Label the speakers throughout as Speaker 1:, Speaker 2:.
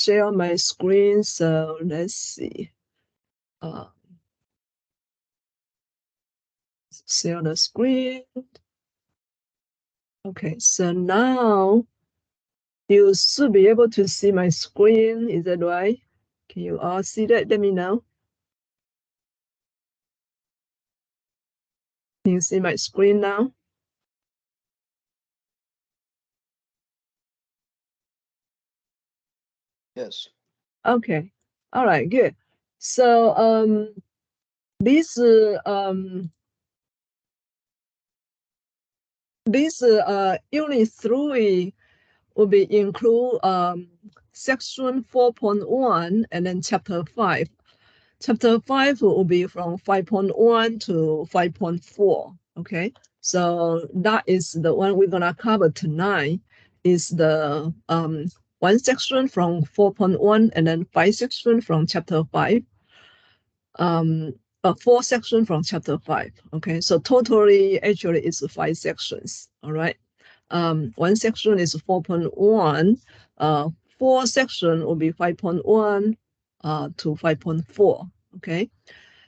Speaker 1: share my screen. So let's see. Share the screen. Okay, so now you should be able to see my screen. Is that right? Can you all see that? Let me know. Can you see my screen now?
Speaker 2: Yes.
Speaker 1: Okay. All right, good. So this unit 3 will be include section 4.1 and then chapter 5. Chapter 5 will be from 5.1 to 5.4. Okay, so that is the one we're gonna cover tonight. Is the one section from 4.1 and then 5 section from chapter 5. 4 section from chapter 5. Okay, so totally actually it's 5 sections. All right. One section is 4.1. 4 section will be 5.1 to 5.4. Okay.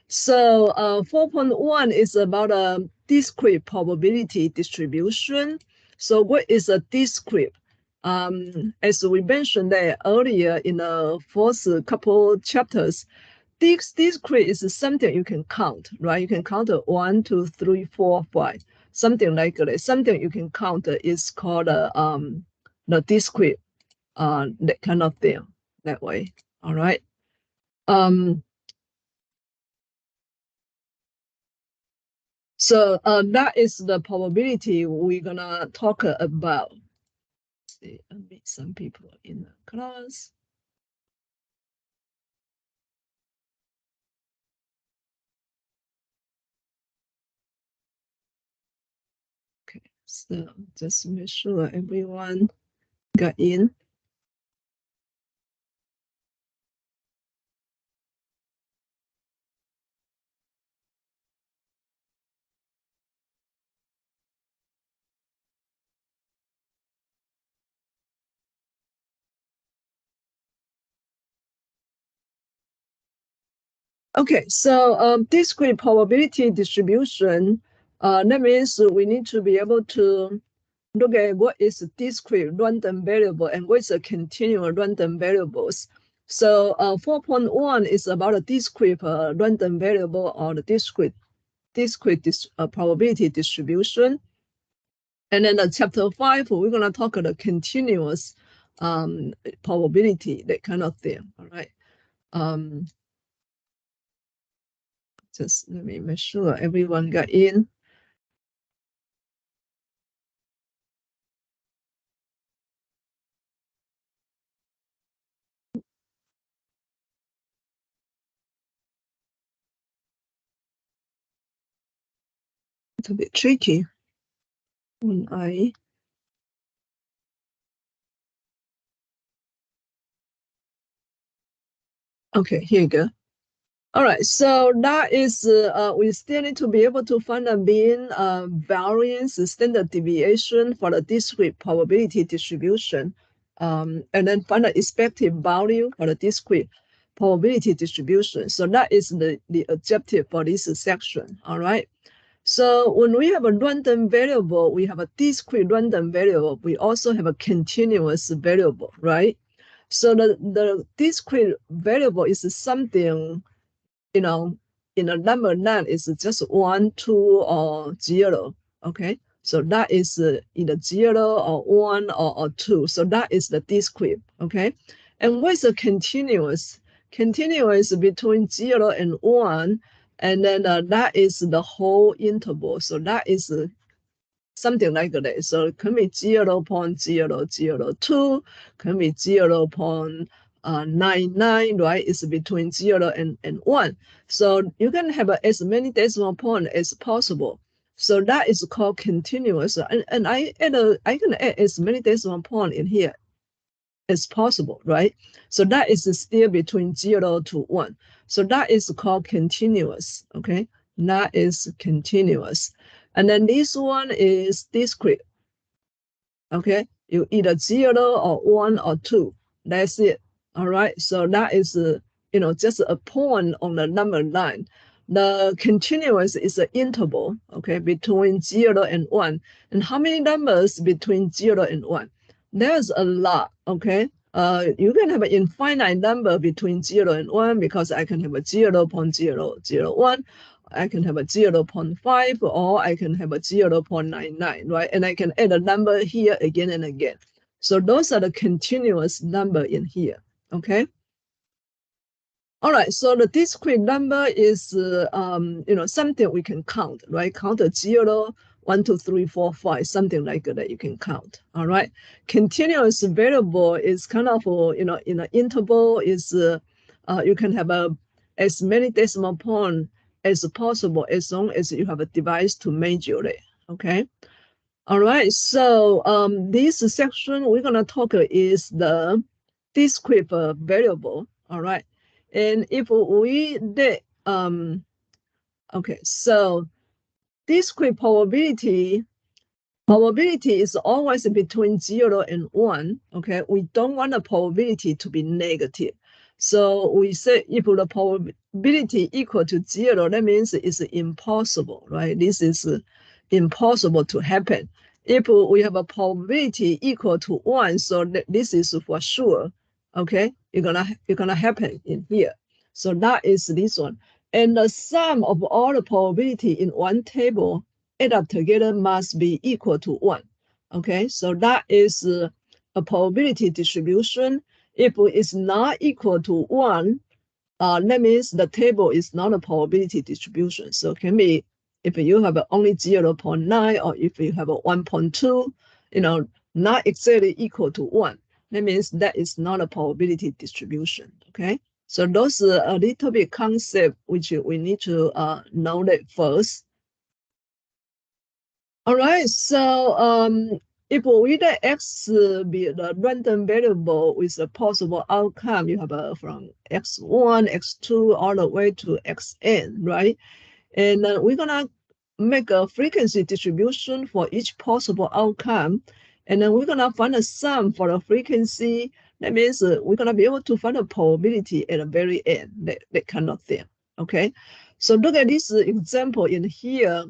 Speaker 1: So 4.1 is about a discrete probability distribution. So what is a discrete? As we mentioned there earlier in the first couple chapters, discrete is something you can count, right? You can count 1, 2, 3, 4, 5, something like that. Something you can count is called the discrete, that kind of thing, that way. All right. So that is the probability we're gonna talk about. Let's see, I meet some people in the class. Okay, so just make sure everyone got in. Okay, so discrete probability distribution, that means we need to be able to look at what is a discrete random variable and what is a continuous random variables. So 4.1 is about a discrete random variable or the discrete probability distribution. And then chapter 5, we're going to talk about the continuous probability, that kind of thing. All right. Just let me make sure everyone got in. It's a bit tricky when I okay, here you go. All right, so that is we still need to be able to find a mean variance standard deviation for the discrete probability distribution, and then find the expected value for the discrete probability distribution. So that is the objective for this section. All right. So when we have a random variable, we have a discrete random variable. We also have a continuous variable, right? So the discrete variable is something, you know, in a number line is just 1, 2, or 0. Okay, so that is either 0 or 1 or 2. So that is the discrete. Okay, and what is a continuous? Continuous between 0 and 1, and then that is the whole interval. So that is something like that. So it can be 0.002, can be 0.99, right? It's between 0 and 1. So you can have as many decimal points as possible. So that is called continuous. And I can add as many decimal points in here as possible, right? So that is still between 0 to 1. So that is called continuous, okay? That is continuous. And then this one is discrete, okay? You either 0 or 1 or 2. That's it. All right, so that is just a point on the number line. The continuous is an interval, okay, between 0 and 1. And how many numbers between 0 and 1? There's a lot, okay? You can have an infinite number between 0 and 1 because I can have a 0.001, I can have a 0.5, or I can have a 0.99, right? And I can add a number here again and again. So those are the continuous number in here, okay? All right, so the discrete number is, something we can count, right? Count a 0, 1, 2, 3, 4, 5, something like that you can count, all right? Continuous variable is kind of, in an interval is, you can have as many decimal points as possible as long as you have a device to measure it, okay? All right, so this section we're gonna talk is the discrete variable, all right? And if we did, okay, so discrete probability is always between 0 and 1, okay? We don't want the probability to be negative. So we say if the probability equal to 0, that means it's impossible, right? This is impossible to happen. If we have a probability equal to 1, so this is for sure, okay? It's gonna happen in here. So that is this one. And the sum of all the probability in one table add up together must be equal to 1. Okay, so that is a probability distribution. If it's not equal to 1, that means the table is not a probability distribution. So it can be if you have only 0.9 or if you have a 1.2, not exactly equal to 1. That means that is not a probability distribution. Okay, so those are a little bit concept which we need to know that first. All right, so if we let x be the random variable with a possible outcome, you have from x1, x2, all the way to xn, right? And we're gonna make a frequency distribution for each possible outcome. And then we're gonna find a sum for the frequency. That means we're gonna be able to find a probability at the very end, that kind of thing, okay? So look at this example in here.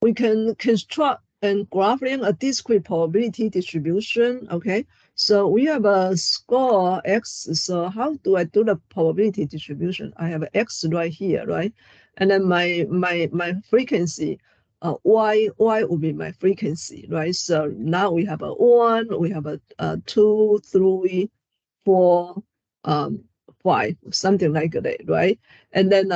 Speaker 1: We can construct and graphing a discrete probability distribution, okay? So we have a score x, so how do I do the probability distribution? I have x right here, right? And then my frequency, y will be my frequency, right? So now we have a 1, we have a 2, 3, 4, 5, something like that, right? And then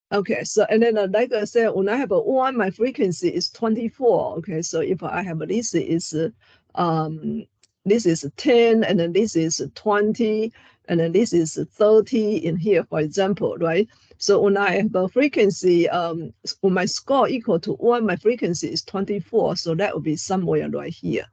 Speaker 1: okay, so and then like I said, when I have a 1, my frequency is 24. Okay, so if I have this is 10, and then this is 20, and then this is 30 in here, for example, right? So when I have a frequency, when my score equal to 1, my frequency is 24, so that would be somewhere right here.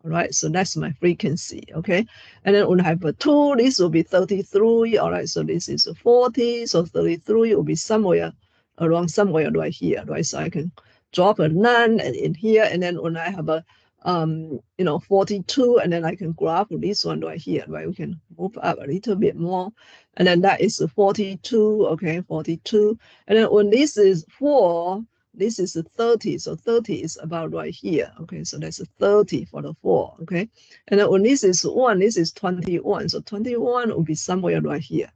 Speaker 1: All right, so that's my frequency, okay? And then when I have a 2, this will be 33, all right? So this is 40, so 33 will be somewhere around somewhere right here, right? So I can drop a 9 in here, and then when I have a 42, and then I can graph this one right here, right? We can move up a little bit more, and then that is 42, okay, 42. And then when this is 4, this is 30, so 30 is about right here, okay? So that's 30 for the 4, okay? And then when this is 1, this is 21, so 21 will be somewhere right here.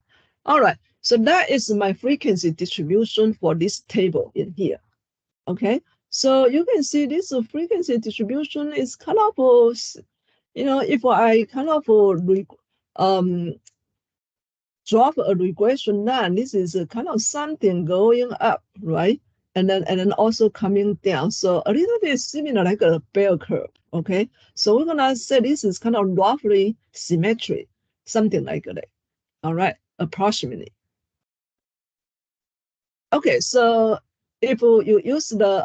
Speaker 1: All right, so that is my frequency distribution for this table in here, okay? So you can see this frequency distribution is kind of, if I kind of drop a regression line, this is kind of something going up, right? And then also coming down. So a little bit similar like a bell curve, okay? So we're gonna say this is kind of roughly symmetric, something like that. All right, approximately. Okay, so if you use the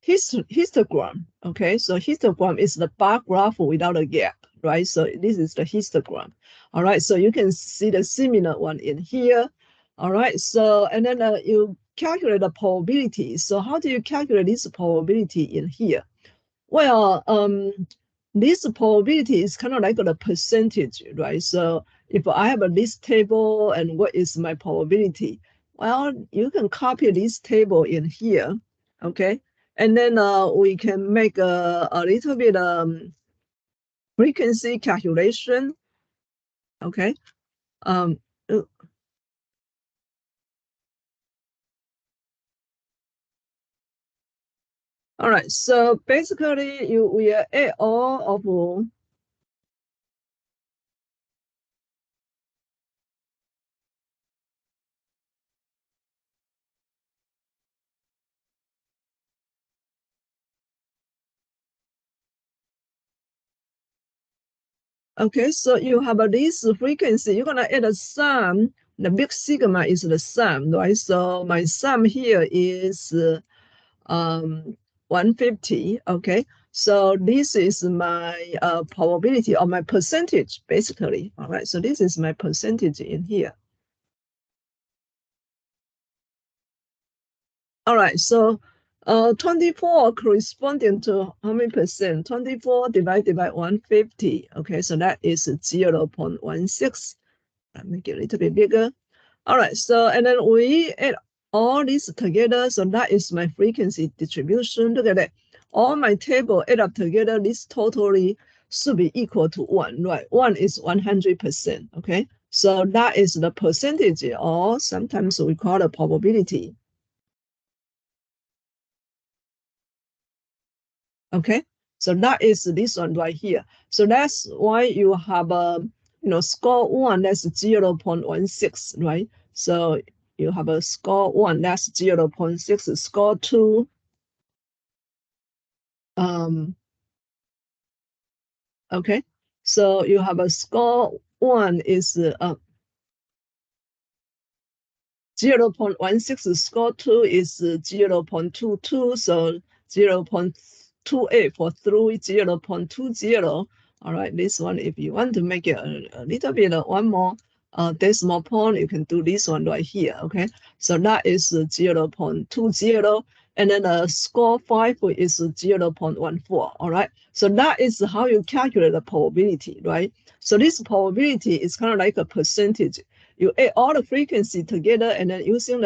Speaker 1: histogram, okay, so histogram is the bar graph without a gap, right? So this is the histogram. All right, so you can see the similar one in here. All right, so and then you calculate the probability. So how do you calculate this probability in here? Well, this probability is kind of like the percentage, right? So if I have this table and what is my probability? Well, you can copy this table in here, okay? And then we can make a little bit frequency calculation, okay? Uh, all right, so basically we add all of okay, so you have this frequency. You're gonna add a sum. The big sigma is the sum, right? So my sum here is 150. Okay, so this is my probability or my percentage, basically. All right, so this is my percentage in here. All right, so 24 corresponding to how many percent? 24 divided by 150. Okay, so that is 0.16. I'll make it a little bit bigger. All right, so and then we add all these together. So that is my frequency distribution. Look at that. All my table add up together. This totally should be equal to 1, right? 1 is 100%. Okay, so that is the percentage, or sometimes we call it probability. Okay, so that is this one right here. So that's why you have a score 1, that's 0.16, right? So you have a score 1, that's 0.6. Score 2, okay, so you have a score 1 is 0.16, score 2 is 0.22, so 0.28 for 3, 0.20. All right, this one, if you want to make it a little bit one more decimal point, you can do this one right here, okay? So that is 0.20, and then score 5 is 0.14, all right? So that is how you calculate the probability, right? So this probability is kind of like a percentage. You add all the frequency together, and then using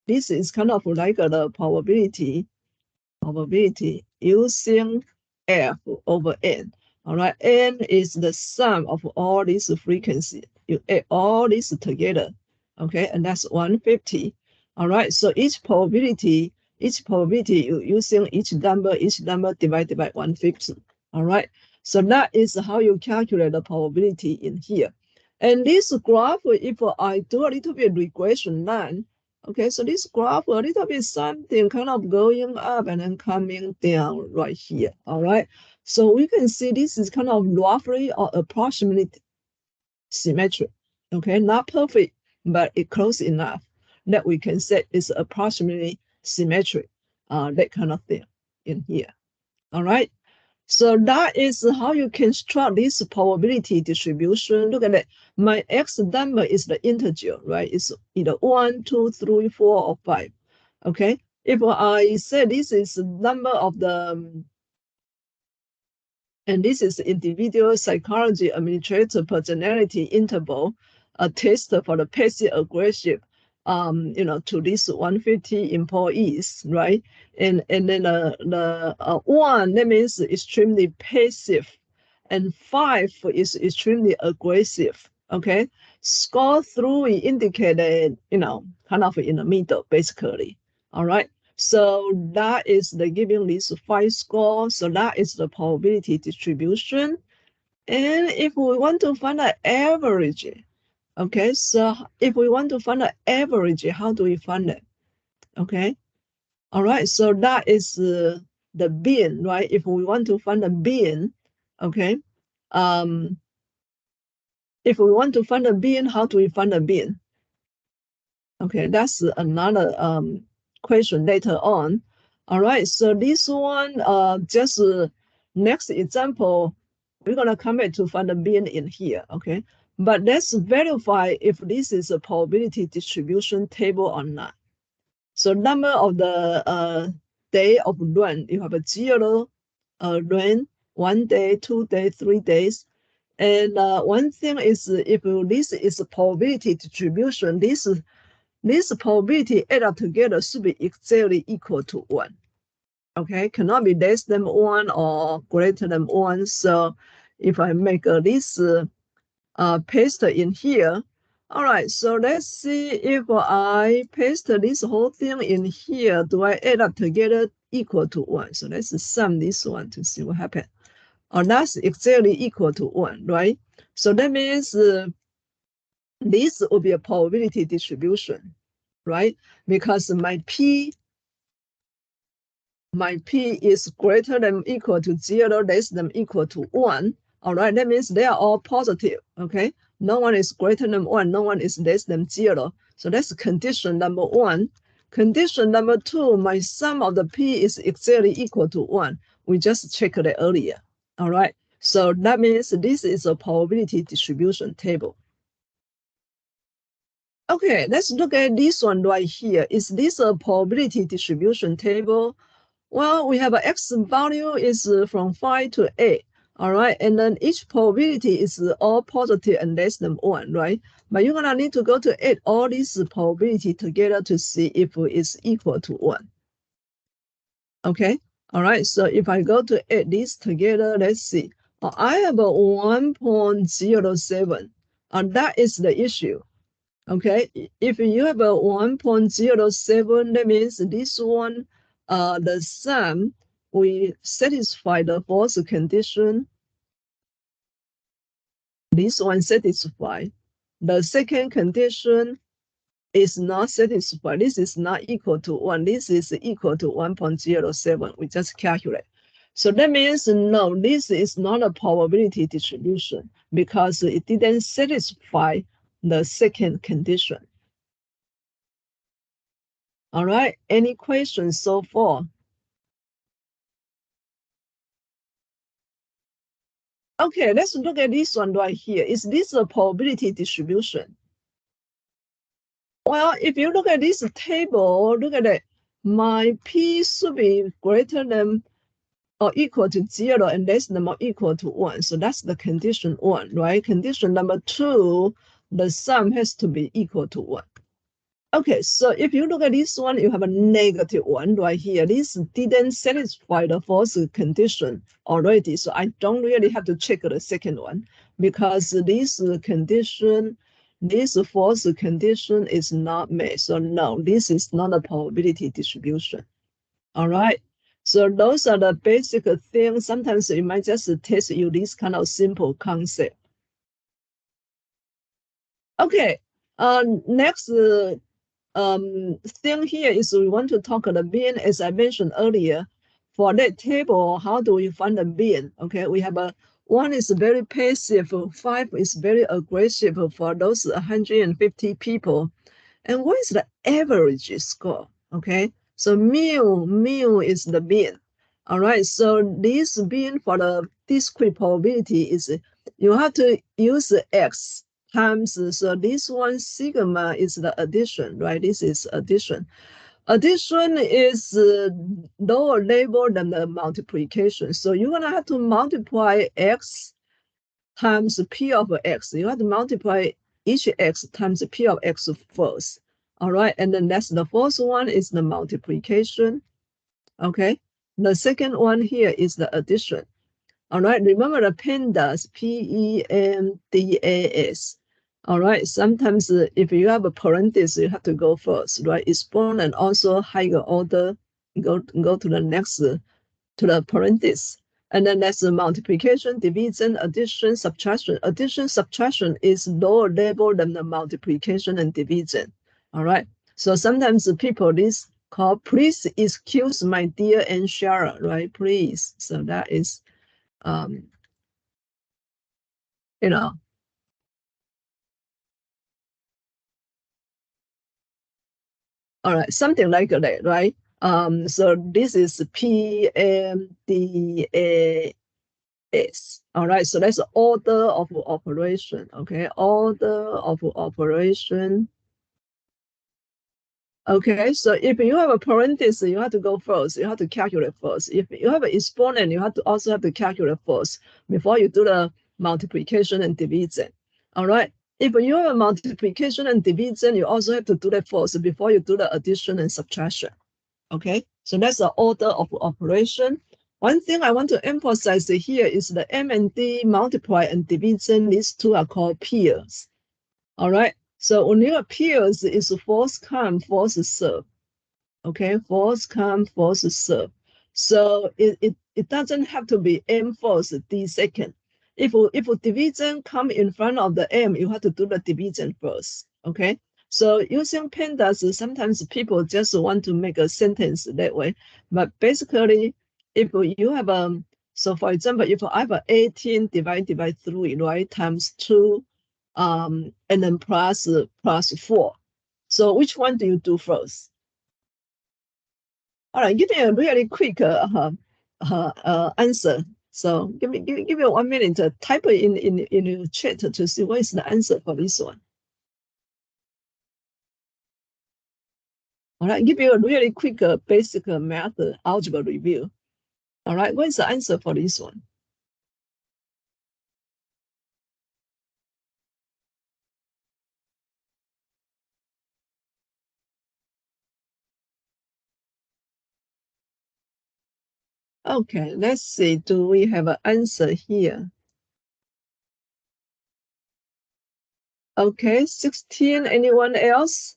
Speaker 1: this is kind of like the probability using F over N. All right, N is the sum of all these frequencies. You add all these together, okay, and that's 150. All right, so each probability you using each number divided by 150. All right, so that is how you calculate the probability in here. And this graph, if I do a little bit regression line, okay, so this graph a little bit something kind of going up and then coming down right here. All right, so we can see this is kind of roughly or approximately symmetric. Okay, not perfect, but it close enough that we can say it's approximately symmetric. That kind of thing in here. All right. So that is how you construct this probability distribution. Look at it. My X number is the integer, right? It's either 1, 2, 3, 4, or 5. Okay. If I say this is the number of the, and this is individual psychology administrator personality interval, a test for the passive aggressive, to these 150 employees, right? And then the 1, that means extremely passive, and 5 is extremely aggressive. Okay, score 3 indicated, kind of in the middle, basically. All right. So that is the giving this 5 score. So that is the probability distribution. And if we want to find the average, okay, so if we want to find the average, how do we find it? Okay, all right, so that is the mean, right? If we want to find the mean, okay, if we want to find the mean, how do we find the mean? Okay, that's another question later on. All right, so this one, just next example, we're gonna come back to find the mean in here, okay? But let's verify if this is a probability distribution table or not. So number of the day of run, you have a 0 run, 1 day, 2 days, 3 days. And one thing is, if this is a probability distribution, this probability add up together should be exactly equal to 1. Okay, cannot be less than 1 or greater than 1. So if I make this paste in here, all right, so let's see if I paste this whole thing in here, do I add up together equal to 1? So let's sum this one to see what happens. Oh, that's exactly equal to 1, right? So that means this will be a probability distribution, right? Because my P is greater than equal to 0, less than equal to 1. All right, that means they are all positive, okay? No one is greater than 1, no one is less than 0. So that's condition number 1. Condition number 2, my sum of the P is exactly equal to 1. We just checked it earlier, all right? So that means this is a probability distribution table. Okay, let's look at this one right here. Is this a probability distribution table? Well, we have an X value is from 5 to 8, all right? And then each probability is all positive and less than 1, right? But you're gonna need to go to add all these probability together to see if it's equal to 1. Okay, all right, so if I go to add these together, let's see. I have a 1.07, and that is the issue. Okay, if you have a 1.07, that means this one, the sum, we satisfy the false condition. This one satisfied. The second condition is not satisfied. This is not equal to 1. This is equal to 1.07. We just calculate. So that means no, this is not a probability distribution because it didn't satisfy the second condition. All right, any questions so far? Okay, let's look at this one right here. Is this a probability distribution? Well, if you look at this table, look at it. My P should be greater than or equal to 0 and less than or equal to 1. So that's the condition 1, right? Condition number 2, the sum has to be equal to 1. Okay, so if you look at this one, you have a negative 1 right here. This didn't satisfy the false condition already, so I don't really have to check the second one because this condition, this false condition is not met. So no, this is not a probability distribution. All right, so those are the basic things. Sometimes it might just test you this kind of simple concept. Okay, next thing here is we want to talk the mean, as I mentioned earlier. For that table, how do we find the mean? Okay, we have a 1 is very passive, 5 is very aggressive for those 150 people. And what is the average score? Okay, so mu is the mean. All right, so this mean for the discrete probability is you have to use x times, so this one sigma is the addition, right? This is addition. Addition is lower level than the multiplication. So you're gonna have to multiply x times p of x. You have to multiply each x times p of x first. All right, and then that's the first one is the multiplication. Okay, the second one here is the addition. All right, remember the PEMDAS, PEMDAS. All right, sometimes if you have a parenthesis, you have to go first, right? Exponent also higher order, go to the next, to the parenthesis. And then that's the multiplication, division, addition, subtraction. Addition, subtraction is lower level than the multiplication and division. All right, so sometimes the people this call, please excuse my dear Aunt Shara, right? Please, so that is, you know, all right, something like that, right? So this is PMDA is. All right, so that's the order of operation. Okay, order of operation. Okay, so if you have a parenthesis, you have to go first. You have to calculate first. If you have an exponent, you have to also have to calculate first before you do the multiplication and division. All right. If you have a multiplication and division, you also have to do that first before you do the addition and subtraction. Okay, so that's the order of operation. One thing I want to emphasize here is the M and D multiply and division. These two are called pairs. All right. So when you have pairs, it's first come, first serve. Okay, first come, first serve. So it doesn't have to be M first, D second. If a division come in front of the M, you have to do the division first. Okay. So using pandas, sometimes people just want to make a sentence that way. But basically, if you have so for example, if I have 18 divided by 3, right, times 2, and then plus 4. So which one do you do first? All right, give me a really quick answer. So give me 1 minute to type it in your chat to see what is the answer for this one. All right, give you a really quick basic math algebra review. All right, what is the answer for this one? Okay, let's see. Do we have an answer here? Okay, 16. Anyone else?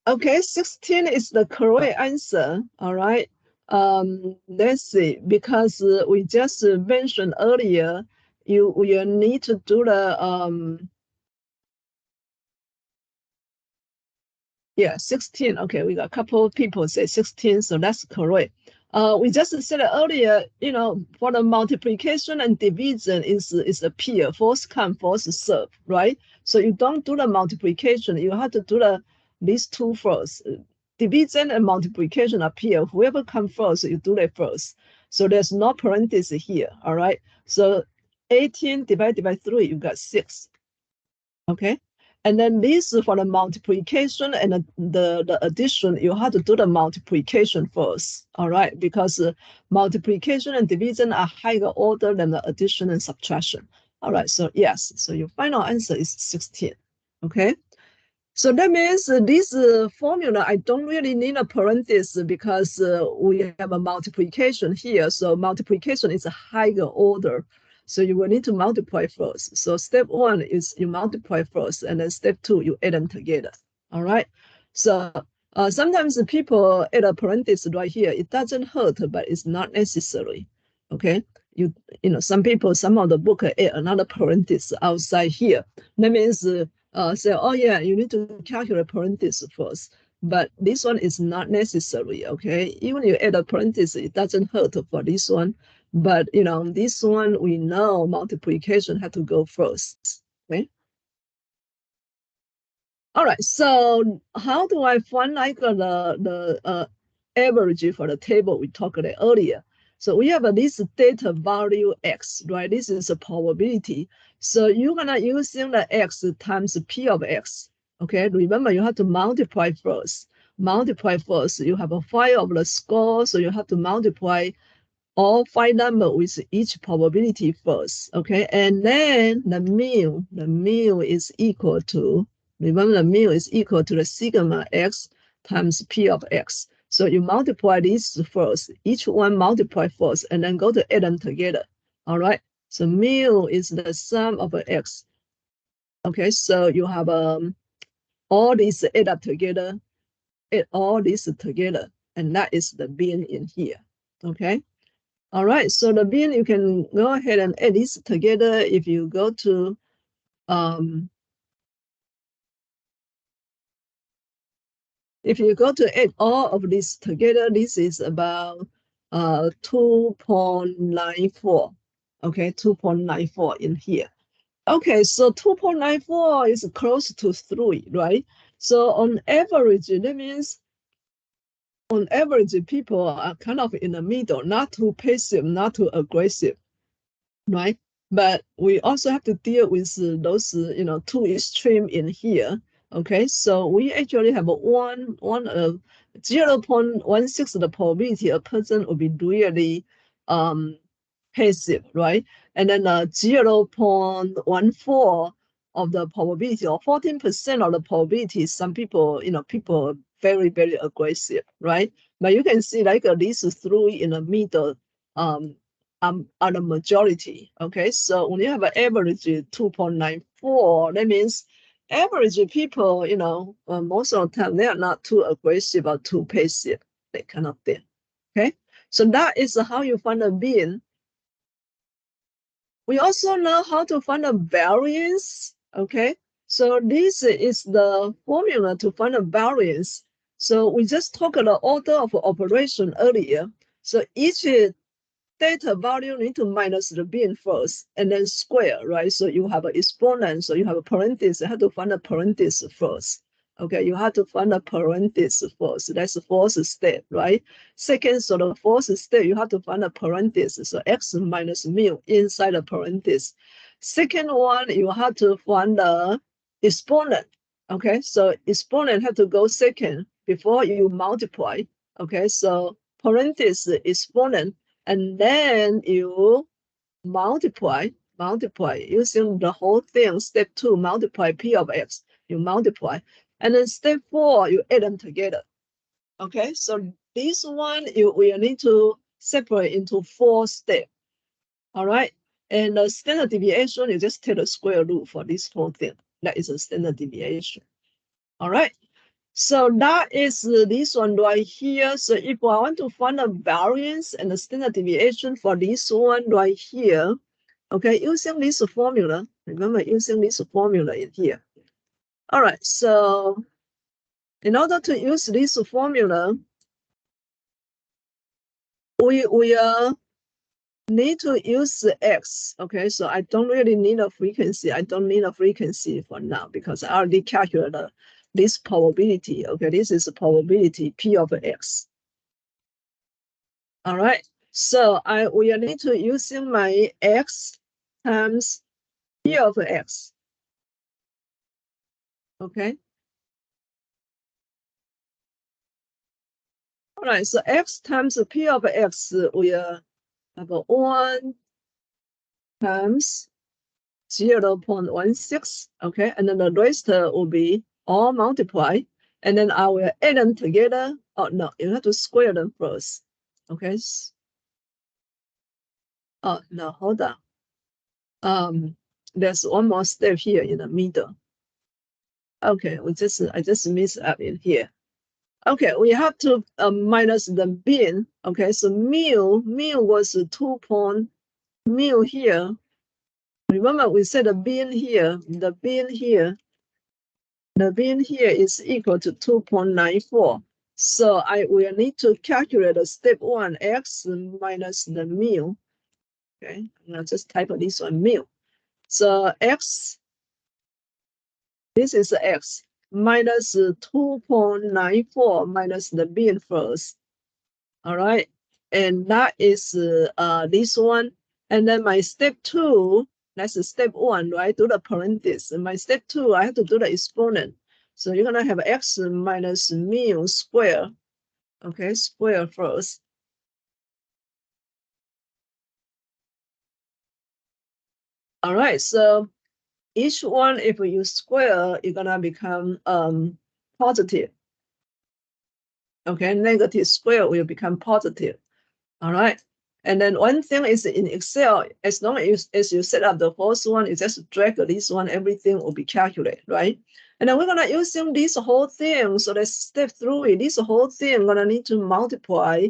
Speaker 1: Okay, 16 is the correct answer. All right. Let's see, because we just mentioned earlier, you need to do the yeah, 16. Okay, we got a couple of people say 16, so that's correct. We just said earlier, you know, for the multiplication and division is a pair, first come, first serve, right? So you don't do the multiplication, you have to do these two first. Division and multiplication are pair. Whoever comes first, you do that first. So there's no parenthesis here, all right? So 18 divided by 3, you got 6, okay? And then this for the multiplication and the addition, you have to do the multiplication first, all right? Because multiplication and division are higher order than the addition and subtraction. All right, so yes, so your final answer is 16, okay? So that means this formula, I don't really need a parenthesis because we have a multiplication here. So multiplication is a higher order. So you will need to multiply first. So step 1 is you multiply first, and then step 2, you add them together. All right. So sometimes the people add a parenthesis right here. It doesn't hurt, but it's not necessary. Okay. You know, some of the book add another parenthesis outside here. That means say, oh yeah, you need to calculate parenthesis first. But this one is not necessary, okay? Even you add a parenthesis, it doesn't hurt for this one. But, you know, this one, we know multiplication had to go first, okay? All right, so how do I find like the average for the table we talked about earlier? So we have this data value x, right? This is a probability. So you're gonna using the x times p of x. Okay, remember you have to multiply first. Multiply first. You have a 5 of the score, so you have to multiply all 5 numbers with each probability first. Okay, and then the mu is equal to, remember the mu is equal to the sigma x times p of x. So you multiply these first, each one multiply first, and then go to add them together. All right. So mu is the sum of x. Okay, so you have all these add up together, add all these together, and that is the bin in here. Okay. All right. So the bin, you can go ahead and add these together. If you go to add all of this together, this is about 2.94. Okay, 2.94 in here. Okay, so 2.94 is close to 3, right? So on average, that means on average, people are kind of in the middle, not too passive, not too aggressive, right? But we also have to deal with those, two extreme in here. Okay, so we actually have 0.16 the probability a person will be really passive, right? And then 0.14 of the probability, or 14% of the probability, some people, people are very, very aggressive, right? But you can see like these 3 in the middle are the majority. Okay, so when you have an average 2.94, that means average people, most of the time they are not too aggressive or too passive, that kind of thing. Okay, so that is how you find a mean. We also know how to find a variance. Okay, so this is the formula to find a variance. So we just talked the order of operation earlier. So each data value need to minus the mean first and then square, right? So you have an exponent, so you have a parenthesis, you have to find a parenthesis first. Okay, you have to find a parenthesis first. That's the first step, right? Second, so the fourth step, you have to find a parenthesis. So x minus mu inside the parenthesis. Second one, you have to find the exponent. Okay, so exponent have to go second before you multiply. Okay, so parenthesis exponent, and then you multiply using the whole thing. Step 2, multiply p of x. You multiply. And then step 4, you add them together. Okay, so this one we will need to separate into 4 steps. All right, and the standard deviation, you just take the square root for this whole thing. That is a standard deviation. All right, so that is this one right here. So if I want to find a variance and the standard deviation for this one right here, okay, using this formula, remember using this formula in here. All right, so in order to use this formula, we need to use x. Okay, so I don't really need a frequency. I don't need a frequency for now because I already calculated this probability. Okay, this is a probability p of x. All right, so we need to using my x times p of x. Okay. All right, so x times p of x, we have 1 times 0.16. Okay, and then the rest will be all multiplied, and then I will add them together. Oh no, you have to square them first. Okay. Oh no, hold on. There's one more step here in the middle. Okay, I just missed up in here. Okay, we have to minus the mean. Okay, so mu was 2 point mu here. Remember we said the mean here is equal to 2.94. So I will need to calculate the step 1, x minus the mu. Okay, I'll just type this one, mu. So x, this is x, minus 2.94 minus the mean first. All right, and that is this one. And then my step 2, that's step 1, right? Do the parenthesis. And my step 2, I have to do the exponent. So you're gonna have x minus mu square. Okay, square first. All right, so each one, if you square, you're gonna become positive. Okay, negative square will become positive. All right. And then one thing is in Excel, as long as you set up the first one, you just drag this one, everything will be calculated, right? And then we're gonna using this whole thing. So let's step through it. This whole thing gonna need to multiply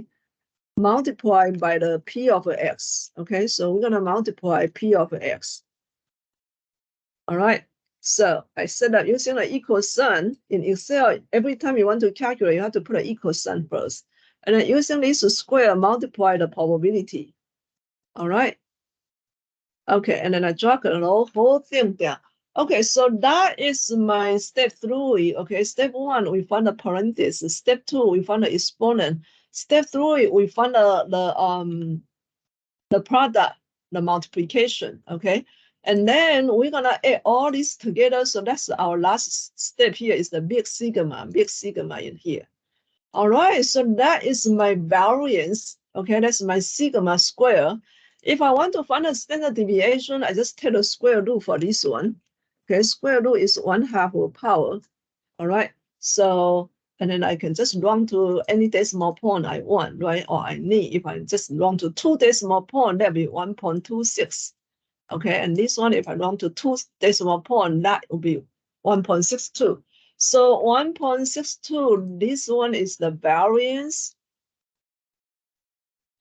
Speaker 1: by the p of x. Okay, so we're gonna multiply p of x. All right. So I set up using the equal sign in Excel. Every time you want to calculate, you have to put an equal sign first. And then using this square, multiply the probability. All right. Okay, and then I drag the whole thing down. Okay, so that is my step 3. Okay, step 1, we find the parenthesis. Step 2, we find the exponent. Step 3, we find the product, the multiplication. Okay, and then we're gonna add all this together. So that's our last step here is the big sigma in here. All right, so that is my variance. Okay, that's my sigma square. If I want to find a standard deviation, I just take the square root for this one. Okay, square root is 1/2 of power. All right, so, and then I can just round to any decimal point I want, right? Or I need, if I just round to 2 decimal point, that'll be 1.26. Okay, and this one, if I round to 2 decimal point, that will be 1.62. So 1.62, this one is the variance.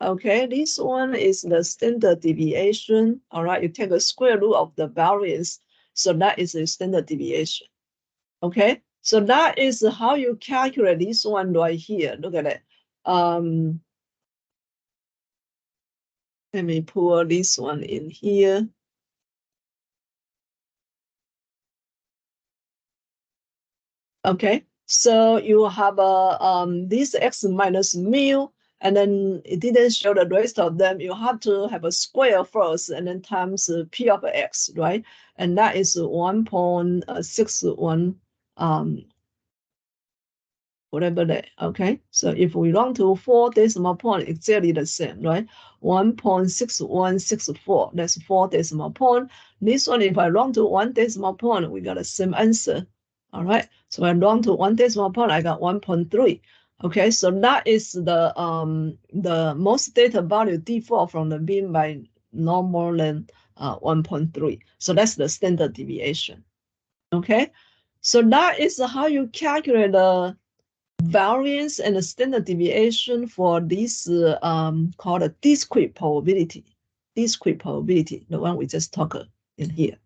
Speaker 1: Okay, this one is the standard deviation. All right, you take the square root of the variance. So that is the standard deviation. Okay, so that is how you calculate this one right here. Look at it. Let me pull this one in here. Okay, so you have this x minus mu, and then it didn't show the rest of them. You have to have a square first, and then times p of x, right? And that is 1.61 whatever that. Okay, so if we round to 4 decimal point, exactly the same, right? 1.6164, that's 4 decimal point. This one, if I round to 1 decimal point, we got the same answer. All right, so I round to 1 decimal point, I got 1.3. Okay, so that is the most data value default from the mean by no more than 1.3. So that's the standard deviation. Okay, so that is how you calculate the variance and the standard deviation for this called a discrete probability. Discrete probability, the one we just talked in here.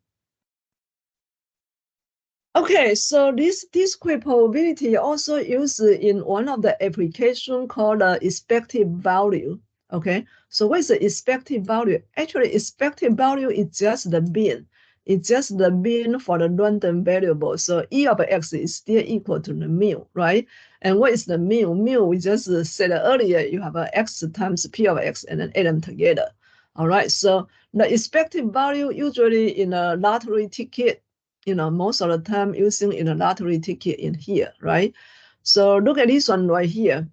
Speaker 1: Okay, so this discrete probability also used in one of the application called expected value. Okay, so what is the expected value? Actually, expected value is just the mean. It's just the mean for the random variable. So E of x is still equal to the mu, right? And what is the mu? Mu, we just said earlier, you have a x times P of x and then add them together. All right, so the expected value usually in a lottery ticket, most of the time using in a lottery ticket in here, right? So look at this one right here.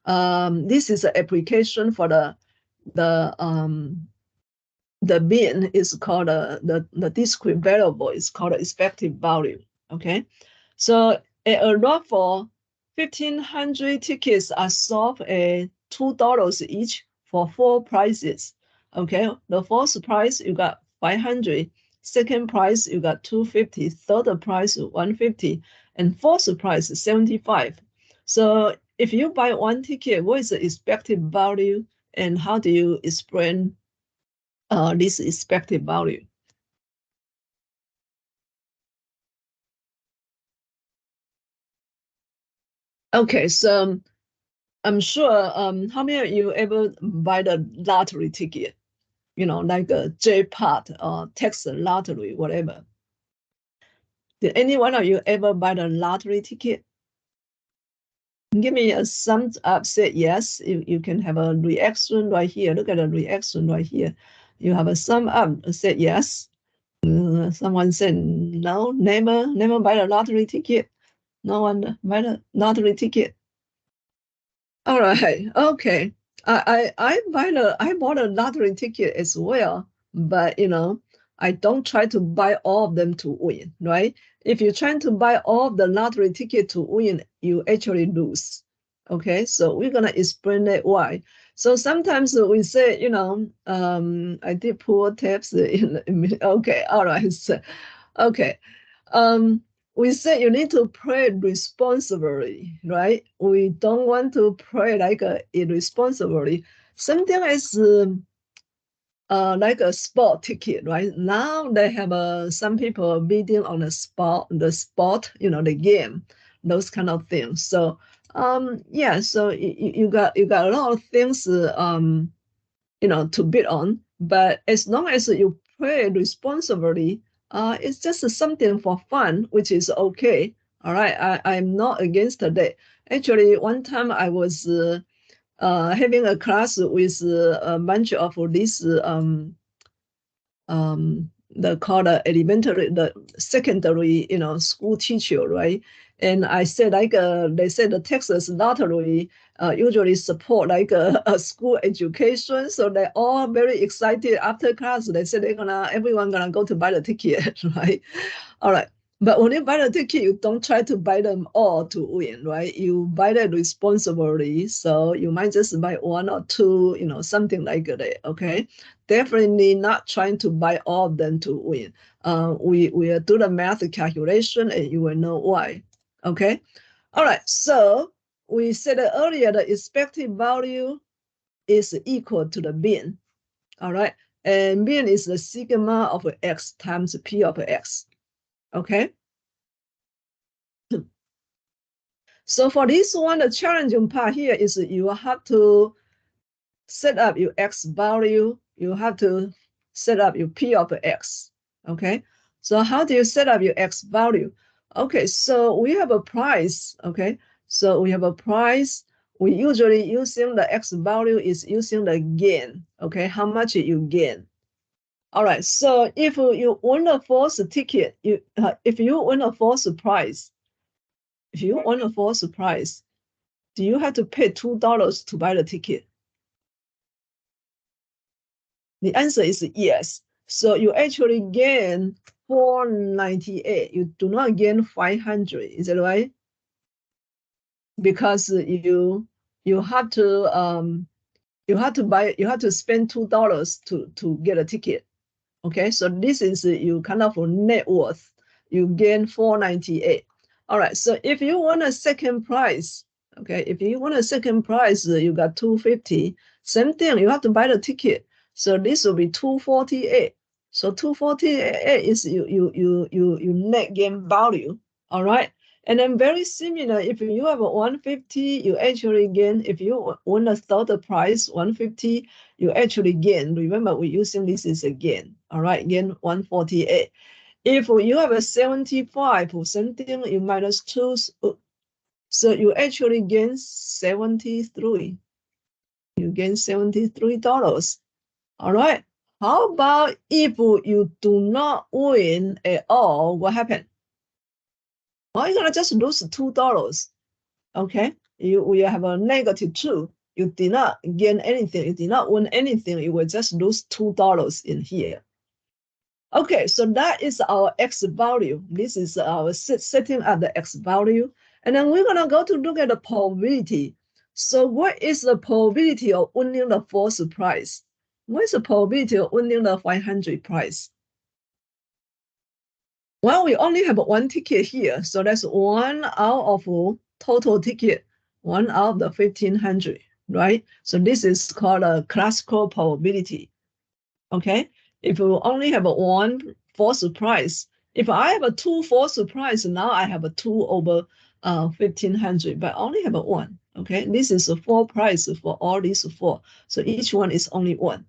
Speaker 1: This is an application for the mean is called the discrete variable is called expected value. Okay, so a raffle 1,500 tickets are sold at $2 each for 4 prizes. Okay, the first prize you got 500. Second prize, you got 250. Third prize, 150. And fourth prize, 75. So if you buy one ticket, what is the expected value? And how do you explain this expected value? Okay, so I'm sure how many of you ever buy the lottery ticket? Like a jackpot or Texas lottery, whatever. Did any one of you ever buy the lottery ticket? Give me a thumbs up, say yes. You can have a reaction right here. Look at the reaction right here. You have a thumb up, say yes. Someone said no, never buy the lottery ticket. No one buy the lottery ticket. All right, okay. I bought a lottery ticket as well, but I don't try to buy all of them to win, right? If you're trying to buy all of the lottery ticket to win, you actually lose. Okay, so we're gonna explain that why. So sometimes we say, I did pull tabs in. Okay, all right. So, okay. We say you need to pray responsibly, right? We don't want to pray like irresponsibly. Something is like a sport ticket, right? Now they have some people bidding on the sport, the game, those kind of things. So yeah, so you got a lot of things to bid on, but as long as you play responsibly. It's just something for fun, which is okay. All right, I'm not against that. Actually, one time I was having a class with a bunch of these the called elementary, the secondary, school teacher, right? And I said they said the Texas lottery usually support like a school education, so they're all very excited after class. They said everyone gonna go to buy the ticket, right? All right. But when you buy the ticket, you don't try to buy them all to win, right? You buy them responsibly. So you might just buy one or two, something like that, okay? Definitely not trying to buy all of them to win. We will do the math calculation and you will know why, okay? All right, so we said earlier the expected value is equal to the mean, all right? And mean is the sigma of x times p of x. Okay. So for this one, the challenging part here is you have to set up your x value. You have to set up your p of x. Okay. So how do you set up your x value? Okay. So we have a price. Okay. So we have a price. We usually using the x value is using the gain. Okay. How much you gain? All right. So if you win a false ticket, if you win a false prize, if you want a false price, do you have to pay $2 to buy the ticket? The answer is yes. So you actually gain $4.98. You do not gain 500. Is that right? Because you have to spend $2 to get a ticket. Okay, so this is you kind of net worth. You gain $4.98. All right, so if you want a second prize, okay, if you want a second prize, you got $2.50. Same thing, you have to buy the ticket. So this will be $2.48. So $2.48 is you net gain value. All right. And then very similar, if you have a $1.50, you actually gain, if you want a third prize, $1.50, you actually gain. Remember, we're using this as a gain. All right, gain $1.48. If you have a 75 or something, you minus 2, so you actually gain 73. You gain $73. All right. How about if you do not win at all, what happened? Well, you're gonna just lose $2. Okay. We have a -2. You did not gain anything. You did not win anything. You will just lose $2 in here. Okay, so that is our X value. This is our setting at the X value. And then we're gonna go to look at the probability. So what is the probability of winning the false prize? What is the probability of winning the 500 prize? Well, we only have one ticket here. So that's 1 out of total ticket, 1 out of the 1,500, right? So this is called a classical probability. Okay, if you only have one false prize, if I have a 2 false prize, now I have a 2 over 1,500, but I only have a 1. Okay, this is a 4 prize for all these 4. So each one is only 1.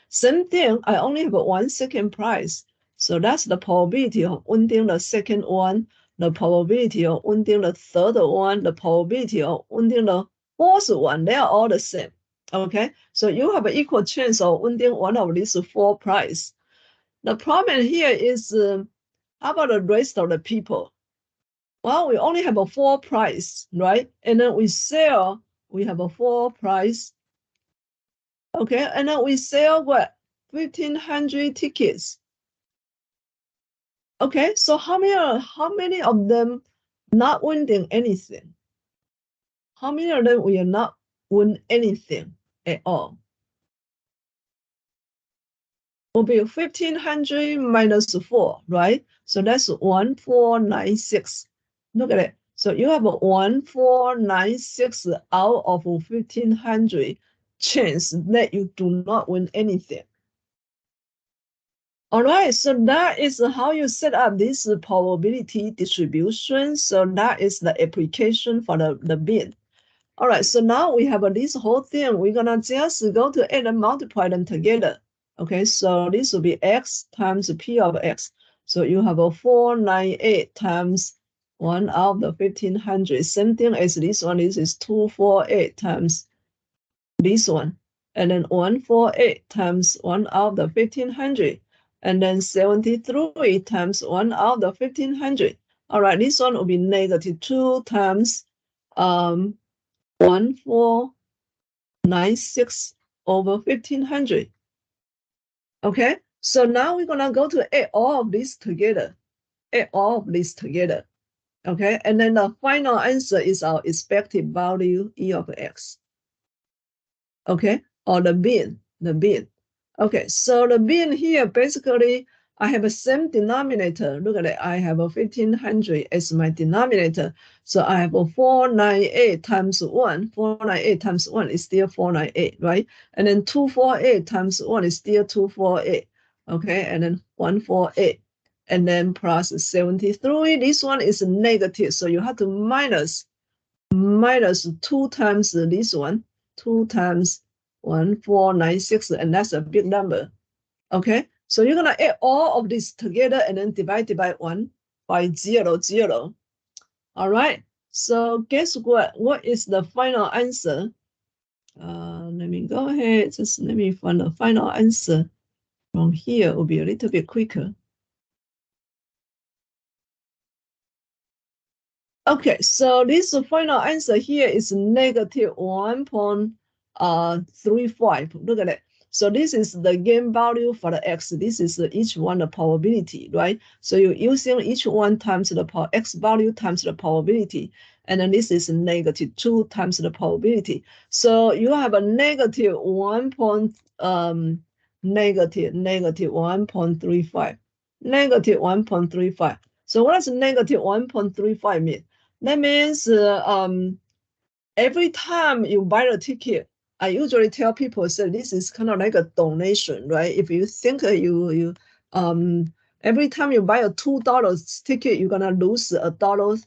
Speaker 1: Same thing, I only have a 1 second prize. So that's the probability of winning the second one, the probability of winning the third one, the probability of winning the fourth one. They are all the same. Okay, so you have an equal chance of winning one of these 4 prizes. The problem here is, how about the rest of the people? Well, we only have a 4 prize, right? And then we have a 4 prize. Okay, and then we sell what? 1,500 tickets. Okay, so how many of them not winning anything? How many of them will not win anything at all? Will be 1,500 minus 4, right? So that's 1,496. Look at it. So you have a 1,496 out of 1,500 chance that you do not win anything. All right, so that is how you set up this probability distribution. So that is the application for the bid. All right, so now we have this whole thing. We're gonna just go to add and multiply them together. Okay, so this will be x times p of x. So you have a 498 times 1 out of the 1500. Same thing as this one. This is 248 times this one. And then 148 times 1 out of the 1500. And then 73 times 1 out of the 1500. All right, this one will be negative 2 times 1496 over 1500. Okay, so now we're gonna go to add all of this together. Add all of this together. Okay, and then the final answer is our expected value E of x. Okay, or the bin. Okay, so the bin here, basically, I have a same denominator. Look at it, I have a 1500 as my denominator. So I have a 498 times 1. 498 times 1 is still 498, right? And then 248 times 1 is still 248. Okay, and then 148. And then plus 73. This one is negative, so you have to minus 2 times this one. 2 times 1496, and that's a big number. Okay, so you're gonna add all of this together and then divide by 1 by 0, 0. All right, so guess what? What is the final answer? Let me go ahead, just let me find the final answer from here. It will be a little bit quicker. Okay, so this final answer here is negative 1.35. Look at it. So this is the gain value for the x. This is each one the probability, right? So you're using each one times the x value times the probability. And then this is negative 2 times the probability. So you have a negative 1.35. Negative 1.35. So what does negative 1.35 mean? That means every time you buy a ticket, I usually tell people, so this is kind of like a donation, right? If you think every time you buy a $2 ticket, you're gonna lose $1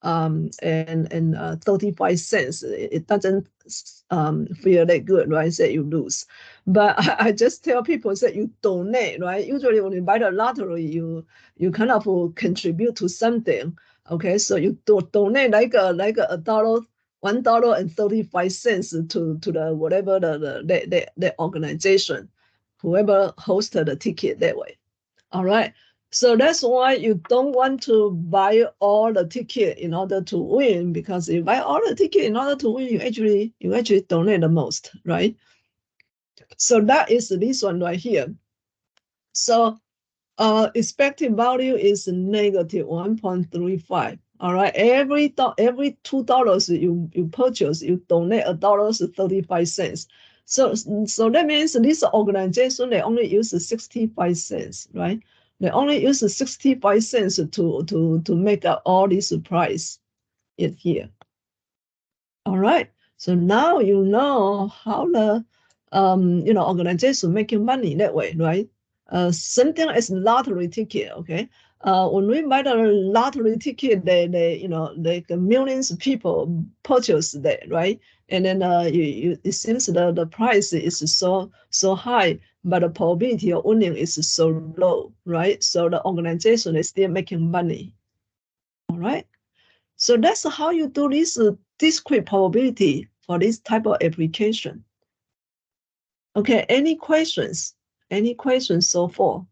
Speaker 1: and 35 cents. It doesn't feel that good, right? That you lose. But I just tell people that you donate, right? Usually when you buy the lottery, you kind of contribute to something. Okay, so you donate like a dollar, $1.35 to the whatever the organization, whoever hosted the ticket that way. All right. So that's why you don't want to buy all the ticket in order to win, because if you buy all the ticket in order to win, you actually donate the most, right? So that is this one right here. So expected value is negative 1.35. All right, every $2 you purchase, you donate $1.35. So that means this organization, they only use 65 cents, right? They only use 65 cents to make up all this price in here. All right, so now you know how the organization making money that way, right? Same thing as lottery ticket, okay? When we buy the lottery ticket, the millions of people purchase that, right? And then it seems the price is so high, but the probability of winning is so low, right? So the organization is still making money. All right. So that's how you do this discrete probability for this type of application. Okay, any questions? Any questions so far?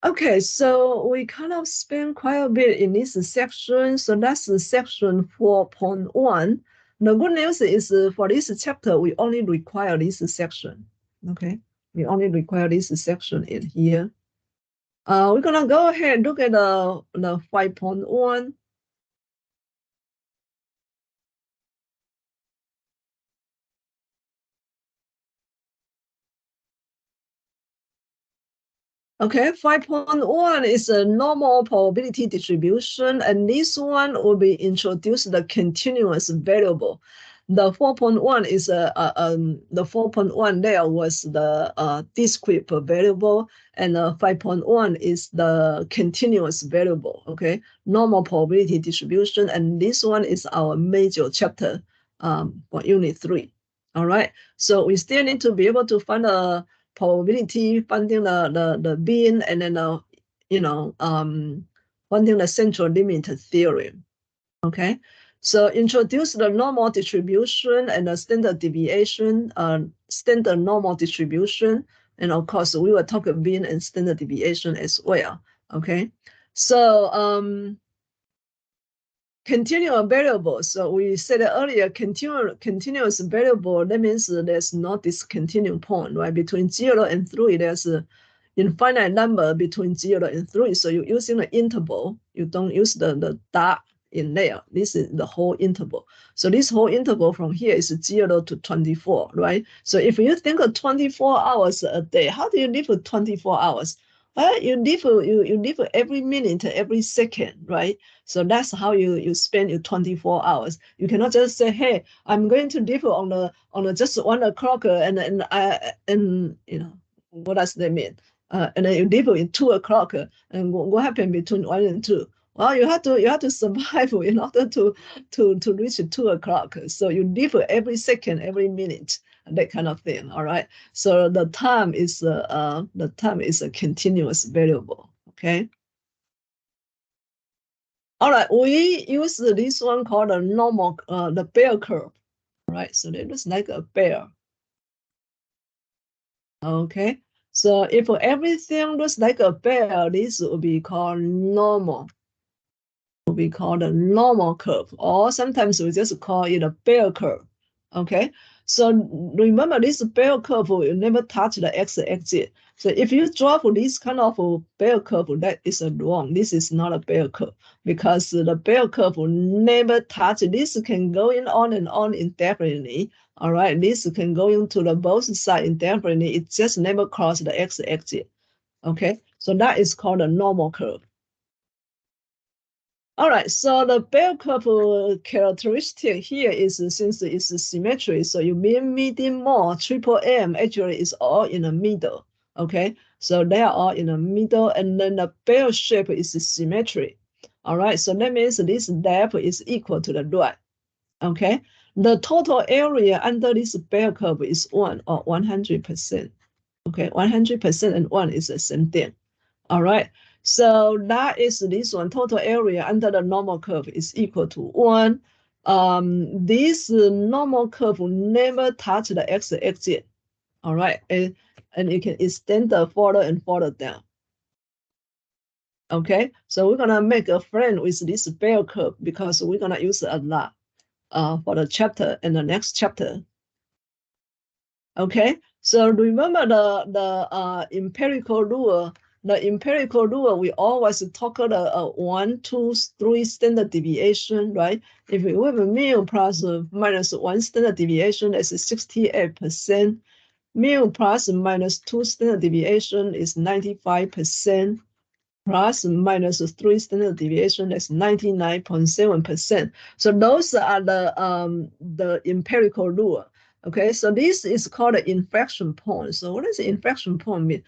Speaker 1: Okay, so we kind of spent quite a bit in this section. So that's section 4.1. The good news is for this chapter, we only require this section. Okay, we only require this section in here. We're gonna go ahead and look at the 5.1. Okay, 5.1 is a normal probability distribution, and this one will be introduced the continuous variable. The 4.1 is the 4.1 there was the discrete variable, and 5.1 is the continuous variable. Okay, normal probability distribution, and this one is our major chapter for unit 3. All right. So we still need to be able to find a probability, finding the mean, and then finding the central limit theorem. Okay. So introduce the normal distribution and the standard deviation, standard normal distribution, and of course we will talk about mean and standard deviation as well. Okay. So continuous variable. So we said earlier, continuous variable, that means there's no discontinuous point, right? Between 0 and 3, there's an infinite number between 0 and 3. So you're using the interval. You don't use the dot in there. This is the whole interval. So this whole interval from here is 0 to 24, right? So if you think of 24 hours a day, how do you live for 24 hours? Well, you live every minute, every second, right? So that's how you spend your 24 hours. You cannot just say, "Hey, I'm going to live on the just 1 o'clock," and you know what does that mean? And then you live in 2 o'clock, and what happened between 1 and 2? Well, you have to survive in order to reach 2 o'clock. So you live every second, every minute, that kind of thing. All right. So the time is a continuous variable. Okay. All right, we use this one called the normal, the bear curve. All right, so it looks like a bear. Okay, so if everything looks like a bear, this will be called normal. Will be called a normal curve, or sometimes we just call it a bear curve. Okay, so remember this bear curve will never touch the x-axis. So if you draw for this kind of a bear curve, that is wrong. This is not a bear curve because the bear curve will never touch. This can go on and on indefinitely. All right, this can go into the both sides indefinitely. It just never cross the x-axis. Okay, so that is called a normal curve. All right, so the bell curve characteristic here is since it's symmetry, so you mean median mode, triple M actually is all in the middle. Okay, so they are all in the middle, and then the bell shape is symmetry. All right, so that means this depth is equal to the right. Okay, the total area under this bell curve is 1 or 100%. Okay, 100% and 1 is the same thing. All right. So that is this one. Total area under the normal curve is equal to 1. This normal curve will never touch the x-axis. All right. And you can extend the further and further down. Okay. So we're going to make a friend with this bell curve because we're going to use it a lot for the chapter and the next chapter. Okay. So remember the empirical rule. The empirical rule, we always talk about 1, 2, 3 standard deviation, right? If we have a mu plus minus 1 standard deviation, that's 68%. Mu plus minus 2 standard deviation is 95%. Plus minus 3 standard deviation, that's 99.7%. So those are the empirical rule. Okay, so this is called an inflection point. So what does the inflection point mean?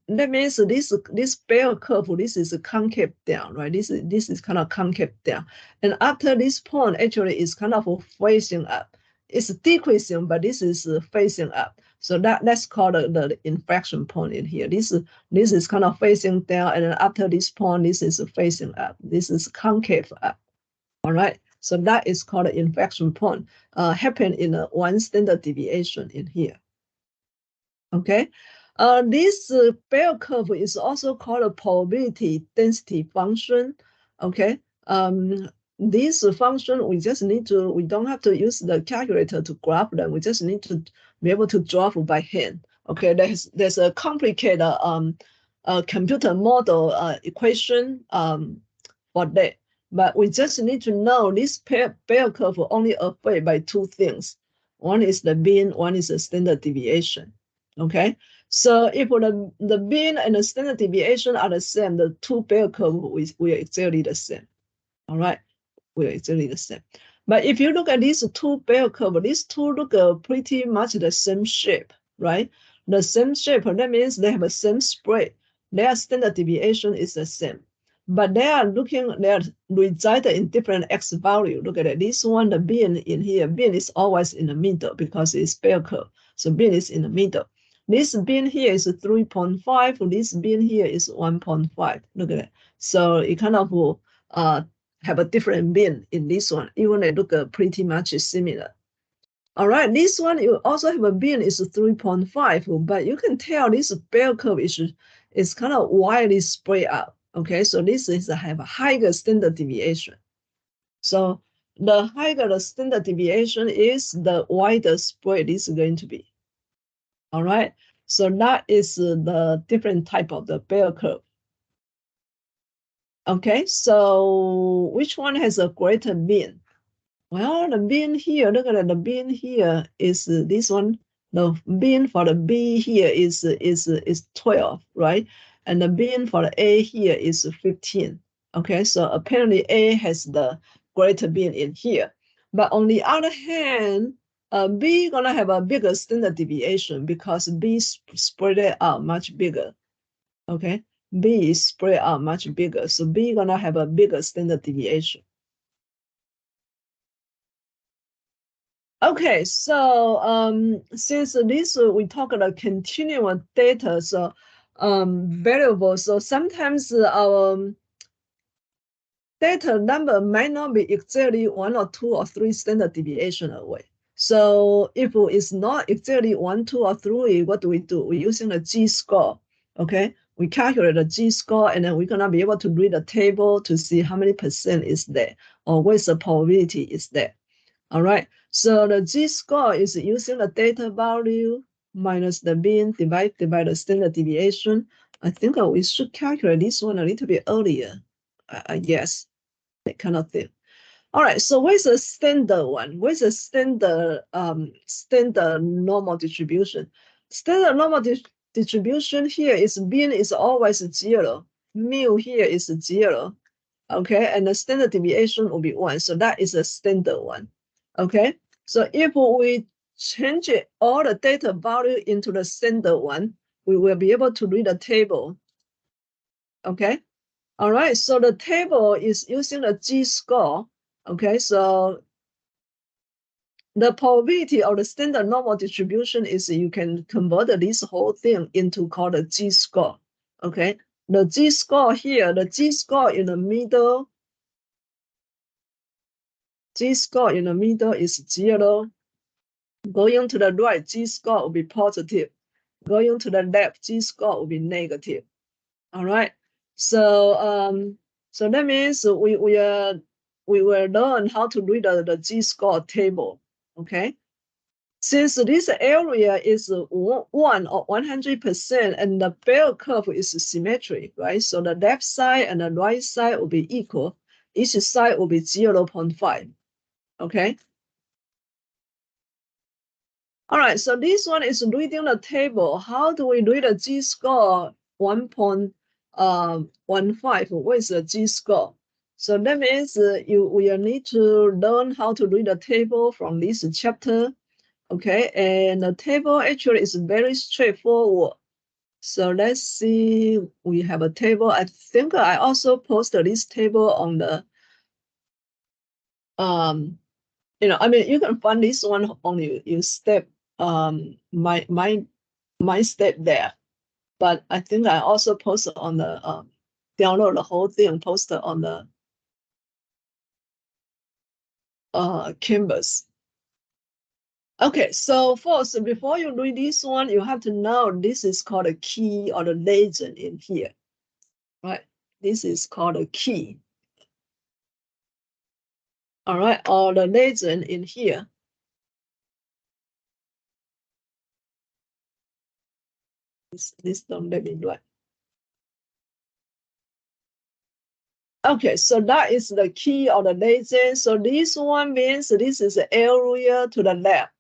Speaker 1: That means this bell curve, this is a concave down, right? This is kind of concave down. And after this point, actually is kind of facing up. It's decreasing, but this is facing up. So that's called the inflection point in here. This is kind of facing down, and then after this point, this is facing up. This is concave up. All right. So that is called an inflection point. Happen in 1 standard deviation in here. Okay. This bell curve is also called a probability density function. Okay. This function we don't have to use the calculator to graph them. We just need to be able to draw by hand. Okay. There's a complicated computer model equation for that. But we just need to know this bell curve only affected by 2 things. One is the mean, one is the standard deviation. Okay, so if the mean and the standard deviation are the same, the 2 bell curves we are exactly the same. All right, we are exactly the same. But if you look at these 2 bell curves, these 2 look pretty much the same shape, right? The same shape, that means they have the same spread. Their standard deviation is the same. but they are resided in different x value. Look at it. This one, the bin in here, bin is always in the middle because it's bell curve. So bin is in the middle. This bin here is 3.5. This bin here is 1.5. Look at it. So it kind of will have a different bin in this one, even they look pretty much similar. All right, this one you also have a bin is 3.5, but you can tell this bell curve is kind of widely spread out. Okay, so this is have a higher standard deviation. So the higher the standard deviation is, the wider spread is going to be. All right, so that is the different type of the bell curve. Okay, so which one has a greater bin? Well, the bin here, look at it, the bin here is this one. The bin for the B here is 12, right? And the bin for the A here is 15. Okay, so apparently A has the greater bin in here. But on the other hand, B gonna have a bigger standard deviation because B spread it out much bigger. Okay, B is spread out much bigger. So B gonna have a bigger standard deviation. Okay, so since this we talk about continuous data, so variables, so sometimes our data number might not be exactly 1 or 2 or 3 standard deviation away. So if it's not exactly 1, 2, or 3, what do? We're using the G-score, okay? We calculate the G-score, and then we're gonna be able to read the table to see how many percent is there, or what's the probability is there. All right, so the G-score is using the data value minus the mean divided by the standard deviation. I think we should calculate this one a little bit earlier. Yes, that kind of thing. All right, so where's the standard one? Where's the standard normal distribution? Standard normal distribution here is mean is always 0. Mu here is 0. Okay, and the standard deviation will be 1. So that is a standard one. Okay, so if we change all the data value into the standard one, we will be able to read the table. Okay, all right, so the table is using the G-score. Okay, so the probability of the standard normal distribution is you can convert this whole thing into called the G-score. Okay, the G-score here, the G-score in the middle, G-score in the middle is 0. Going to the right, G-score will be positive. Going to the left, G-score will be negative. All right. So so that means we will learn how to read the G-score table. Okay. Since this area is 1 or 100%, and the bell curve is symmetric, right? So the left side and the right side will be equal. Each side will be 0.5. Okay. All right, so this one is reading the table. How do we read a G-score 1.15? What is a G-score? So that means we need to learn how to read a table from this chapter. Okay, and the table actually is very straightforward. So let's see, we have a table. I think I also posted this table on the, I mean, you can find this one on your step, my step there. But I think I also posted on the, download the whole thing, posted on the Canvas. Okay, so first, before you read this one, you have to know this is called a key or the legend in here, right? This is called a key. All right, or the legend in here. This don't let me write. Okay, so that is the key or the legend. So this one means this is the area to the left.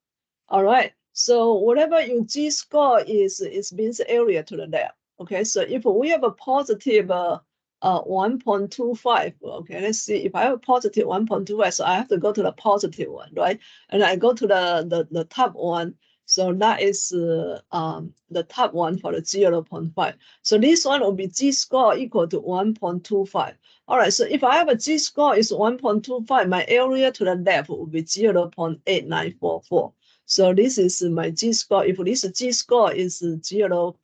Speaker 1: All right. So whatever your G-score is means area to the left. Okay. So if we have a positive 1.25, okay, let's see. If I have a positive 1.25, so I have to go to the positive one, right? And I go to the top one. So that is the top one for the 0.5. So this one will be z-score equal to 1.25. All right, so if I have a z-score is 1.25, my area to the left will be 0.8944. So this is my z-score. If this z-score is z-score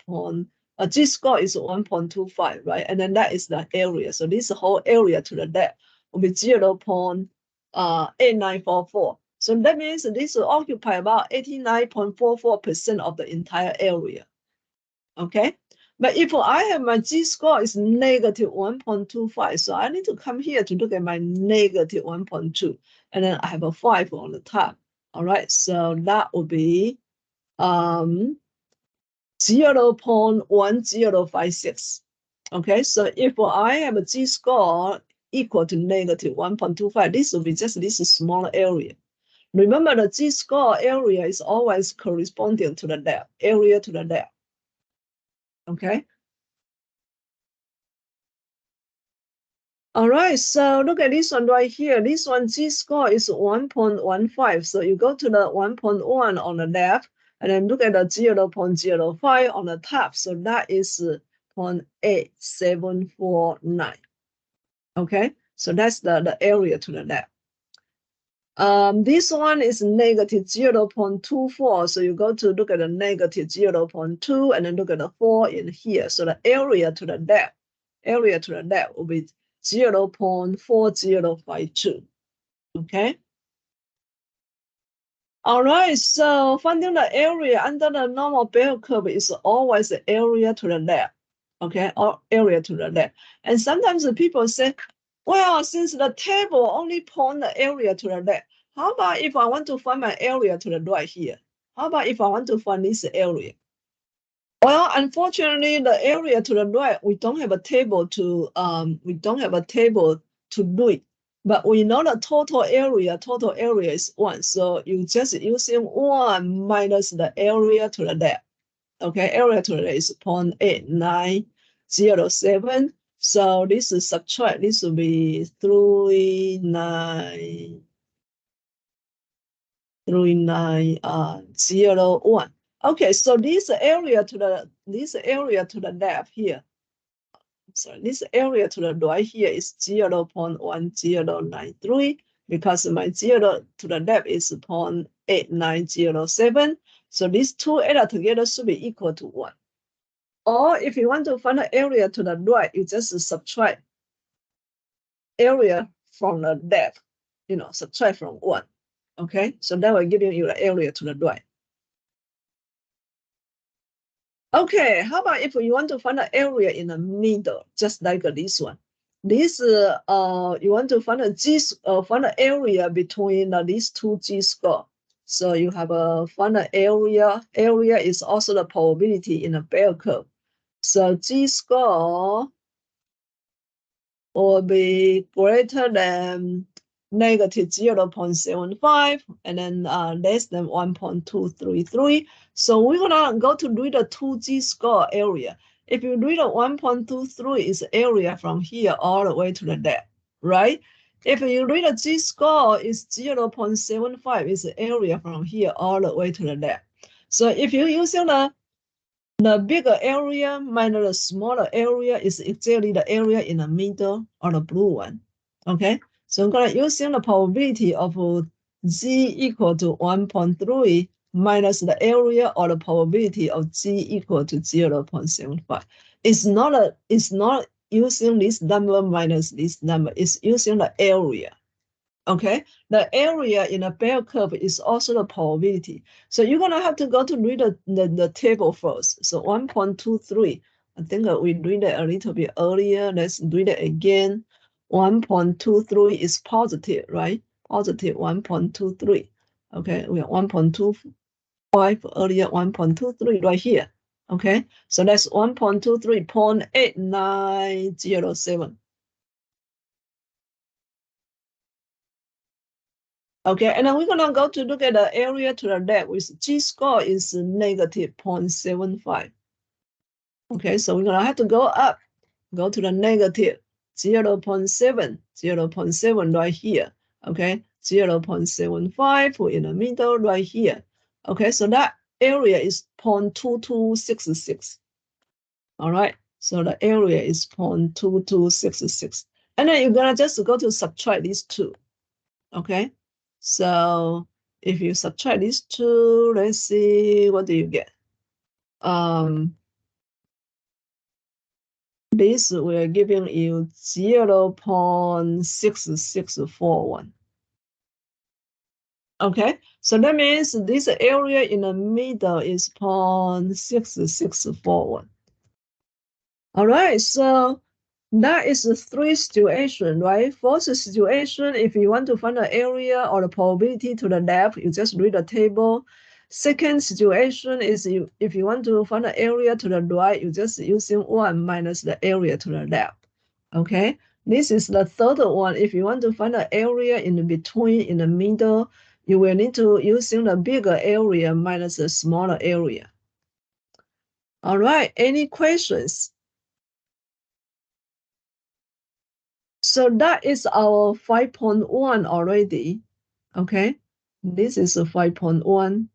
Speaker 1: is 1.25, right? And then that is the area. So this whole area to the left will be 0.8944. So that means this will occupy about 89.44% of the entire area. Okay. But if I have my z-score is negative 1.25, so I need to come here to look at my negative 1.2, and then I have a 5 on the top. All right, so that would be 0.1056. Okay, so if I have a z-score equal to negative 1.25, this will be just this small area. Remember, the z-score area is always corresponding to the left, area to the left. Okay. All right, so look at this one right here. This one z-score is 1.15. So you go to the 1.1 on the left, and then look at the 0.05 on the top. So that is 0.8749. Okay, so that's the area to the left. This one is negative 0.24. So you go to look at the negative 0.2 and then look at the 4 in here. So the area to the left will be 0.4052. Okay. All right. So finding the area under the normal bell curve is always the area to the left. Okay, or area to the left. And sometimes the people say, well, since the table only point the area to the left, how about if I want to find my area to the right here? How about if I want to find this area? Well, unfortunately, the area to the right, we don't have a table to do it. But we know the total area is 1. So you just using 1 minus the area to the left. Okay, area to the left is 0.8907. So this is subtract, this will be 3901. Okay, so this area to the left here. So this area to the right here is 0.1093 because my 0 to the left is 0.8907. So these two added together should be equal to 1. Or if you want to find the area to the right, you just subtract area from the left, subtract from 1. Okay, so that will give you the area to the right. Okay, how about if you want to find the area in the middle, just like this one? This you want to find the area between these two z-score. So you have find the area. Area is also the probability in a bell curve. So z-score will be greater than negative 0.75 and then less than 1.233. So we're gonna go to read the 2 z-score area. If you read the 1.23 is area from here all the way to the left, right? If you read the z-score is 0.75 is the area from here all the way to the left. So if you're using the bigger area minus the smaller area is exactly the area in the middle or the blue one. Okay, so I'm going to use the probability of z equal to 1.3 minus the area or the probability of z equal to 0.75. It's not using this number minus this number. It's using the area. Okay, the area in a bell curve is also the probability. So you're gonna have to go to read the table first. So 1.23, I think we read it a little bit earlier. Let's read it again. 1.23 is positive, right? Positive 1.23. Okay, we have 1.25 earlier, 1.23 right here. Okay, so that's 1.23.8907. Okay, and then we're gonna go to look at the area to the left, which z-score is negative 0.75. Okay, so we're gonna have to go up, go to the negative 0.7 right here. Okay, 0.75 in the middle right here. Okay, so that area is 0.2266. All right, so the area is 0.2266. And then you're gonna just go to subtract these two. Okay, so if you subtract these two, let's see, what do you get? This we're giving you 0.6641. Okay, so that means this area in the middle is 0.6641. All right, so that is the three situation, right? First situation, if you want to find the area or the probability to the left, you just read the table. Second situation is if you want to find the area to the right, you just using 1 minus the area to the left. Okay, this is the third one. If you want to find the area in the between, in the middle, you will need to using the bigger area minus the smaller area. All right, any questions? So that is our 5.1 already. Okay, this is a 5.1.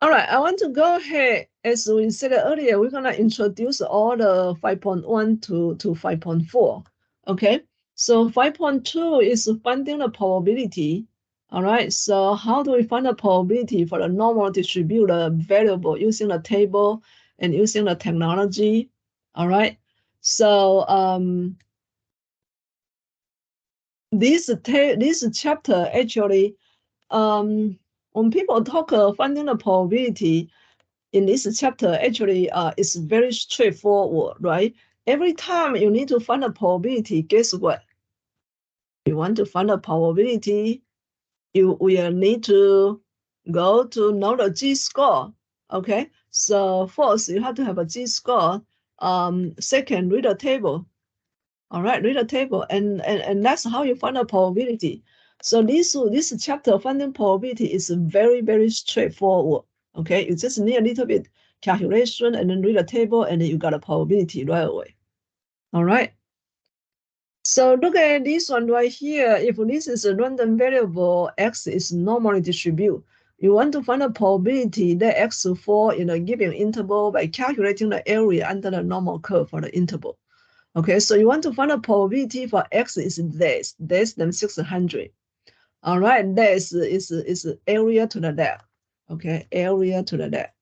Speaker 1: All right, I want to go ahead, as we said earlier, we're gonna introduce all the 5.1 to 5.4. Okay, so 5.2 is finding the probability. All right, so how do we find the probability for the normal distributed variable using the table and using the technology? All right, so this chapter actually, when people talk finding the probability in this chapter, actually is very straightforward, right? Every time you need to find a probability, guess what? You want to find a probability, you will need to go to know the G-score. Okay, so first you have to have a G-score. Second, read the table. All right, read the table, and that's how you find a probability. So this chapter, finding probability, is very, very straightforward. Okay, you just need a little bit calculation and then read the table, and then you got a probability right away. All right. So look at this one right here. If this is a random variable, x is normally distributed. You want to find a probability that x will fall in a given interval by calculating the area under the normal curve for the interval. Okay, so you want to find a probability for x is less than 600. All right, this is area to the left. Okay, area to the left.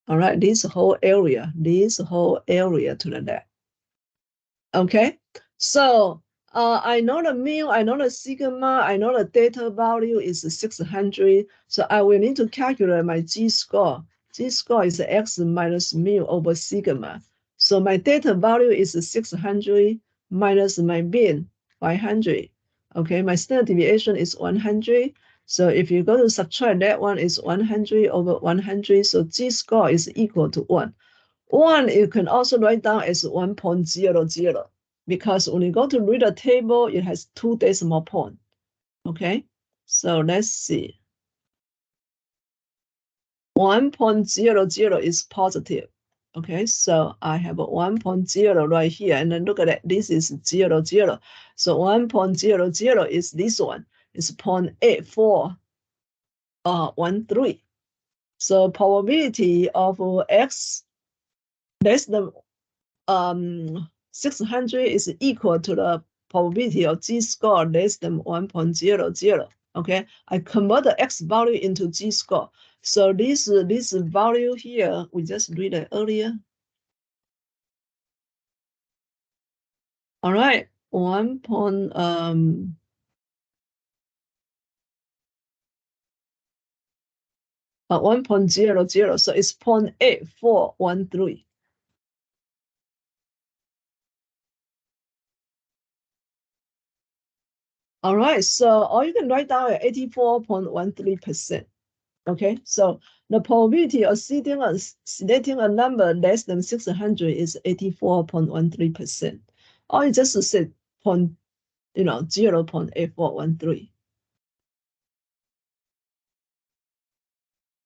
Speaker 1: All right, this whole area to the left. Okay, so I know the mu, I know the sigma, I know the data value is 600. So I will need to calculate my G-score. G-score is x minus mu over sigma. So my data value is 600 minus my mean, 500. Okay, my standard deviation is 100. So if you go to subtract that one, is 100 over 100. So G-score is equal to 1. 1 you can also write down as 1.00, because when you go to read the table, it has 2 decimal points. Okay, so let's see. 1.00 is positive. Okay, so I have a 1.0 right here, and then look at that. This is 0, 0. So 1.00 is this one. It's 0.8413. So probability of x less than 600 is equal to the probability of G-score less than 1.00. Okay, I convert the x value into G-score. So this value here, we just read it earlier. All right, 1.00, so it's 0.8413. All right, so or you can write down at 84.13%. Okay, so the probability of selecting a number less than 600 is 84.13%. Or you just say 0.8413.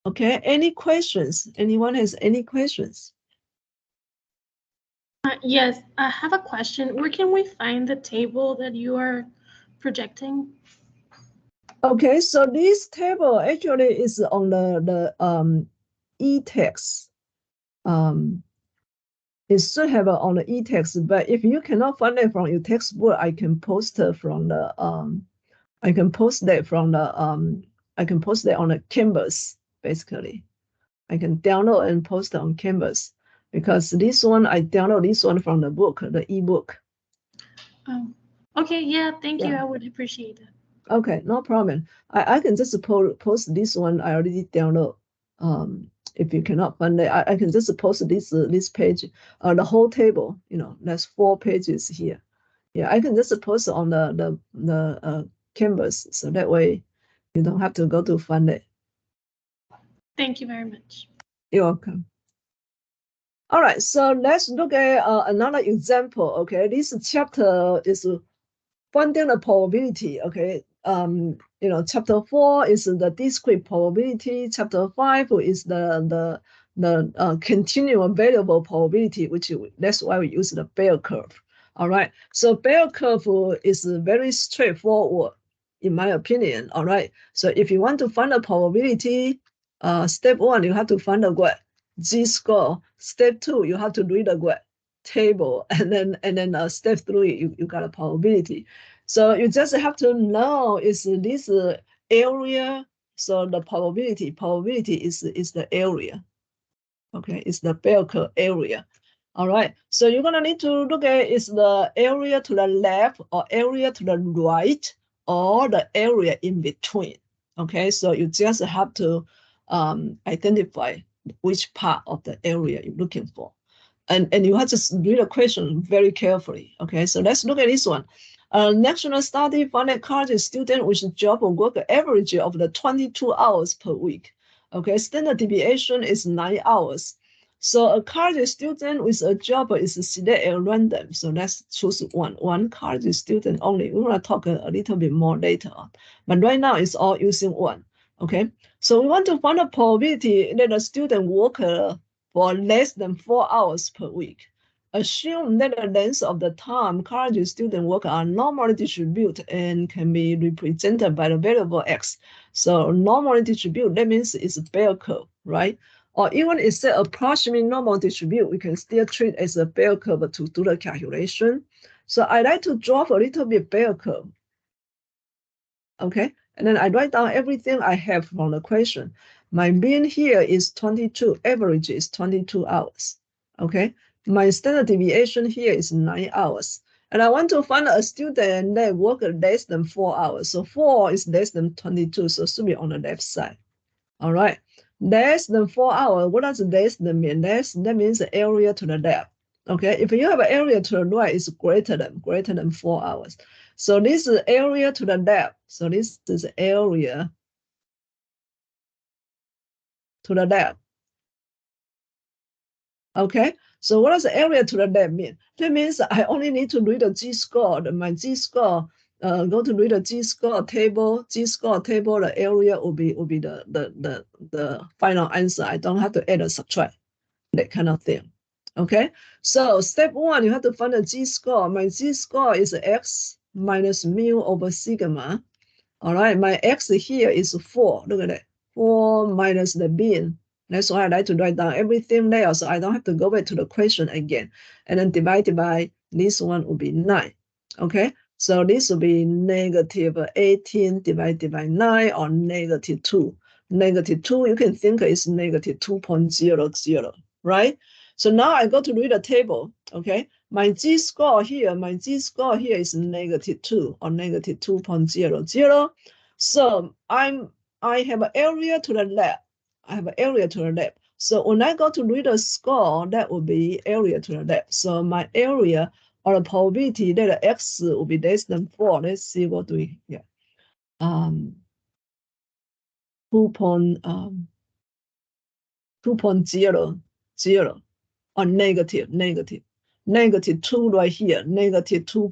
Speaker 1: Okay, any questions? Anyone has any questions?
Speaker 2: Yes, I have a question. Where can we find the table that you are projecting?
Speaker 1: Okay, so this table actually is on the e-text. It should have on the e-text, but if you cannot find it from your textbook, I can post it from the I can post that from the I can post that on the Canvas, basically. I can download and post it on Canvas because this one I download this one from the book, the ebook.
Speaker 2: Oh, okay. Yeah, thank you.
Speaker 1: Yeah.
Speaker 2: I would appreciate it.
Speaker 1: Okay, no problem. I can just post this one I already download. If you cannot find it, I can just post this page, the whole table. You know, there's 4 pages here. Yeah, I can just post it on the Canvas, so that way you don't have to go to find it.
Speaker 2: Thank you very much.
Speaker 1: You're welcome. All right, so let's look at another example. Okay, this chapter is finding the probability. Okay, chapter 4 is the discrete probability. Chapter 5 is the continuum variable probability, that's why we use the bell curve. All right, so bell curve is very straightforward, in my opinion. All right, so if you want to find the probability, step 1 you have to find the what z-score. Step 2 you have to read the what table, and then step 3 you got a probability. So you just have to know is this area. So the probability is the area. Okay, it's the bell curve area. All right. So you're gonna need to look at is the area to the left or area to the right or the area in between. Okay, so you just have to identify which part of the area you're looking for. And you have to read the question very carefully. Okay, so let's look at this one. National study found that college student with job or work average of the 22 hours per week. Okay, standard deviation is 9 hours. So a college student with a job is selected at random. So let's choose one college student only. We're gonna talk a little bit more later on, but right now it's all using one. Okay, so we want to find a probability that a student work for less than 4 hours per week. Assume that the length of the time college student work are normally distributed and can be represented by the variable x. So normally distributed, that means it's a bell curve, right? Or even if it's approximately normal distribute, we can still treat as a bell curve to do the calculation. So I like to draw a little bit bell curve. Okay, and then I write down everything I have from the question. My mean here is 22, average is 22 hours. Okay, my standard deviation here is 9 hours. And I want to find a student that work less than 4 hours. So 4 is less than 22, so it should be on the left side. All right, less than 4 hours. What does less than mean? That means the area to the left. Okay, if you have an area to the right, it's greater than 4 hours. So this is area to the left. So this is area to the left. Okay, so what does the area to the left mean? That means I only need to read the z-score. My z-score, go to read the z-score table. Z-score table, the area will be the final answer. I don't have to add or subtract, that kind of thing. Okay, so step 1, you have to find the z-score. My z-score is x minus mu over sigma. All right, my x here is 4. Look at that. 4 minus the mean. That's why I like to write down everything there, so I don't have to go back to the question again. And then divided by this one will be 9. Okay, so this will be negative 18 divided by 9, or negative 2. Negative 2, you can think it's negative 2.00, right? So now I go to read the table. Okay, my z-score here is negative 2, or negative 2.00. So I have an area to the left. So when I go to read the score, that will be area to the left. So my area, or the probability that the x will be less than 4. Let's see what do we get. 2.00, or negative 2 right here, negative 2.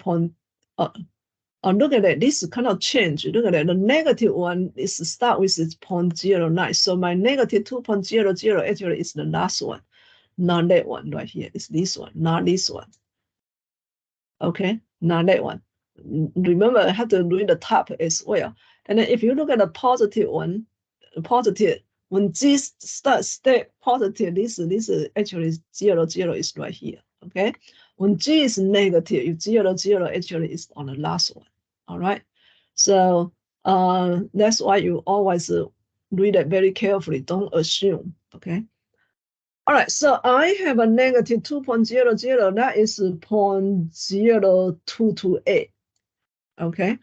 Speaker 1: Look at that, this kind of change. Look at that, the negative one is start with its 0.09. So my negative 2.00 actually is the last one. not that one right here. It's this one, not this one. Okay, not that one. Remember, I have to read the top as well. And then if you look at the positive one, positive, when G starts stay positive, this is actually 0, 0 is right here. Okay, when G is negative, 0, 0 actually is on the last one. All right, so that's why you always read it very carefully. Don't assume. Okay. All right, so I have a negative 2.00. That is 0.0228. Okay,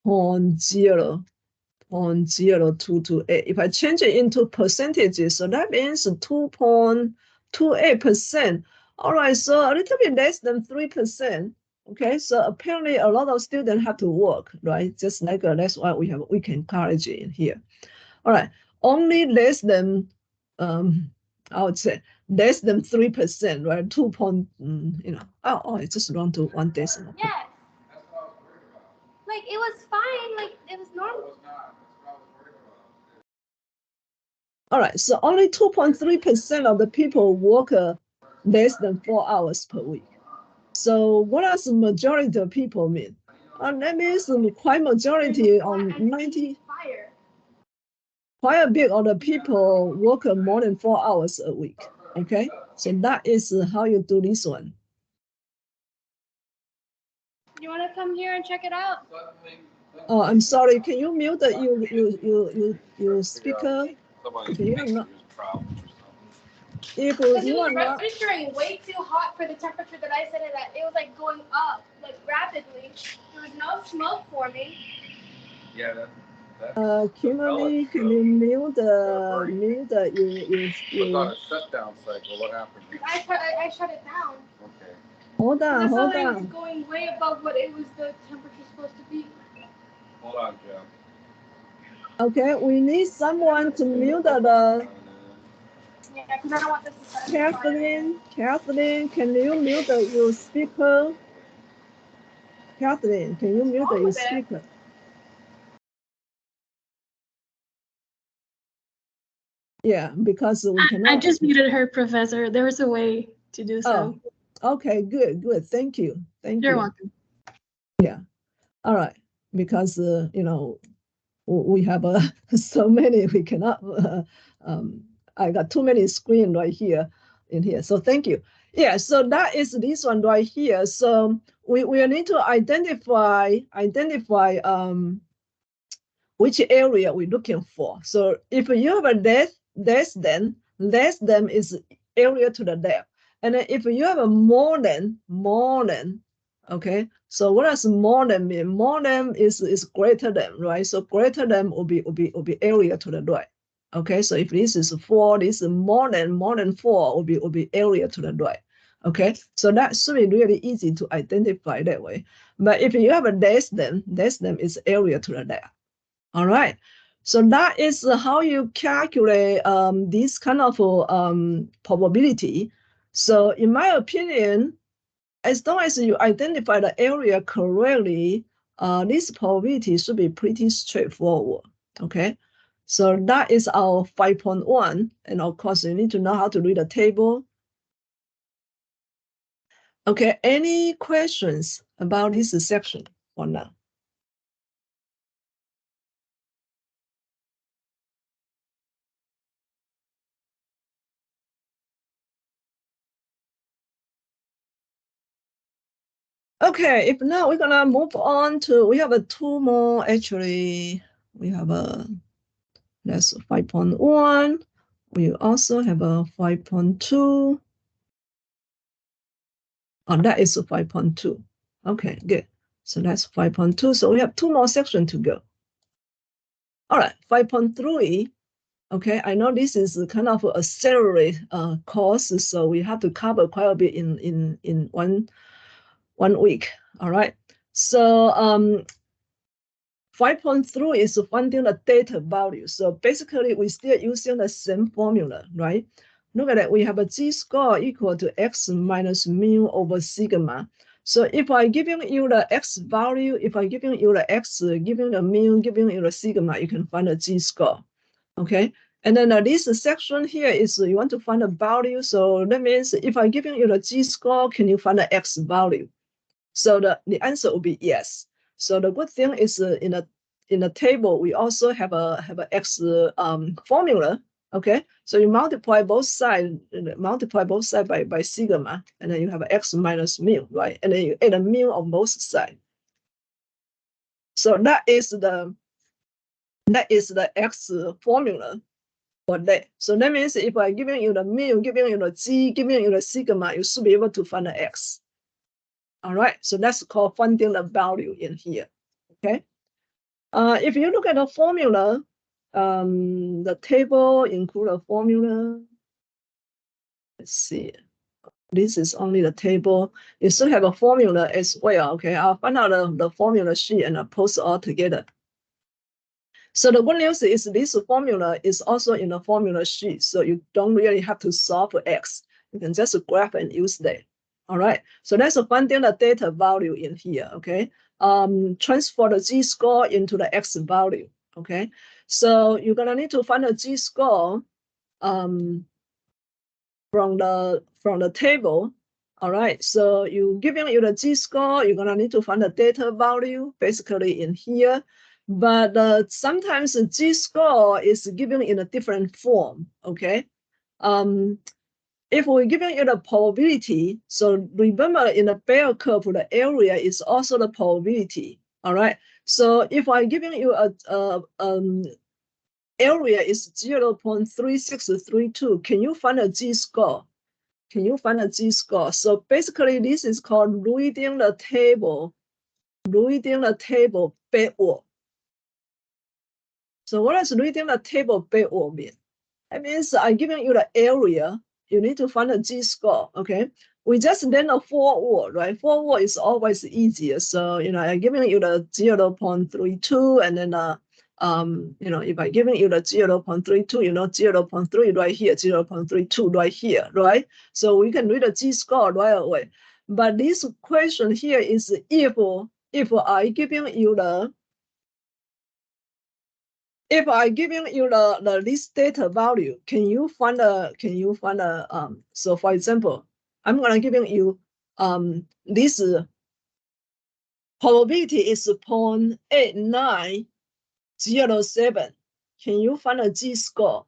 Speaker 1: 0.0228. If I change it into percentages, so that means 2.28%. All right, so a little bit less than 3%. Okay, so apparently a lot of students have to work, right? Just like that's why we have weekend college in here. All right, only less than I would say less than 3%, right? 2 point, it's just round to 1 decimal.
Speaker 3: Yes. Like it was fine, like it was normal.
Speaker 1: All right, so only 2.3% of the people work less than 4 hours per week. So what does the majority of people mean? That means quite majority on 90. Quite a bit of the people work more than 4 hours a week. Okay, so that is how you do this one.
Speaker 3: You want to come here and check it out?
Speaker 1: Oh, I'm sorry. Can you mute your speaker? If you are not,
Speaker 3: Because it was registering way too hot for the temperature that I set it at. It was like going up like rapidly. There was no smoke forming.
Speaker 4: Yeah.
Speaker 1: Kimberly, can you mute
Speaker 4: you.
Speaker 1: you
Speaker 4: on a shutdown cycle. What happened?
Speaker 3: I shut it down.
Speaker 4: Okay.
Speaker 1: Hold on.
Speaker 3: It was going way above what it was the temperature supposed to be.
Speaker 4: Hold on, Jeff.
Speaker 1: Okay, we need someone to mute the.
Speaker 3: Yeah, because I don't want this to start.
Speaker 1: Kathleen, can you mute your speaker? Kathleen, can you mute your speaker? Yeah, because we cannot.
Speaker 2: I just muted her, Professor. There was a way to do so.
Speaker 1: Oh, okay, good. Thank you.
Speaker 2: You're welcome.
Speaker 1: Yeah. All right. Because we have so many, we cannot. I got too many screens right here in here. So thank you. Yeah. So that is this one right here. So we need to identify which area we're looking for. So if you have a less than is area to the left. And then if you have a more than, okay. So what does more than mean? More than is greater than, right? So greater than will be area to the right. Okay. So if this is 4, this is more than 4 will be area to the right. Okay. So that should be really easy to identify that way. But if you have a less than is area to the left. All right. So that is how you calculate this kind of probability. So in my opinion, as long as you identify the area correctly, this probability should be pretty straightforward. Okay. So that is our 5.1. And of course, you need to know how to read the table. Okay. Any questions about this section for now? Okay, if not, we're gonna move on to, we have a 2 more actually. We have that's 5.1. We also have a 5.2. Oh, that is a 5.2. Okay, good. So that's 5.2. So we have 2 more sections to go. All right, 5.3. Okay, I know this is kind of a accelerate course, so we have to cover quite a bit in one week. All right. So 5.3 is finding the data value. So basically, we're still using the same formula, right? Look at that. We have a z-score equal to x minus mu over sigma. So if I giving you the x value, if I giving you the x, giving the mu, giving you the sigma, you can find the z-score, okay? And then this section here is you want to find a value. So that means if I'm giving you the z-score, can you find the x value? So the answer will be yes. So the good thing is in the table, we also have a x formula. Okay, so you multiply both sides by sigma, and then you have x minus mu, right? And then you add a mu on both sides. So that is the x formula for that. So that means if I'm giving you the mu, giving you the z, giving you the sigma, you should be able to find the x. All right, so that's called finding the value in here. Okay. If you look at the formula, the table include a formula. Let's see. This is only the table. You still have a formula as well. Okay, I'll find out the formula sheet and I'll post all together. So the good news is this formula is also in the formula sheet, so you don't really have to solve for x. You can just graph and use that. All right, so that's finding the data value in here. Okay, transfer the z-score into the x value. Okay, so you're gonna need to find the z-score from the table. All right, so giving you the z-score, you're gonna need to find the data value basically in here. But sometimes the z-score is given in a different form. Okay, if we're giving you the probability, so remember in the bell curve, the area is also the probability. All right, so if I'm giving you area is 0.3632, can you find a z-score? Can you find a z-score? So basically, this is called reading the table backward. So what does reading the table backward mean? That means I'm giving you the area. You need to find a z-score. Okay, we just learn a forward, right? Forward is always easier. So I'm giving you the 0.32, and then if I'm giving you the 0.32, 0.3 right here, 0.32 right here, right? So we can read the z-score right away. But this question here is if I giving you the this data value, can you find so for example, I'm gonna giving you this probability is 0.8907. Can you find a z-score?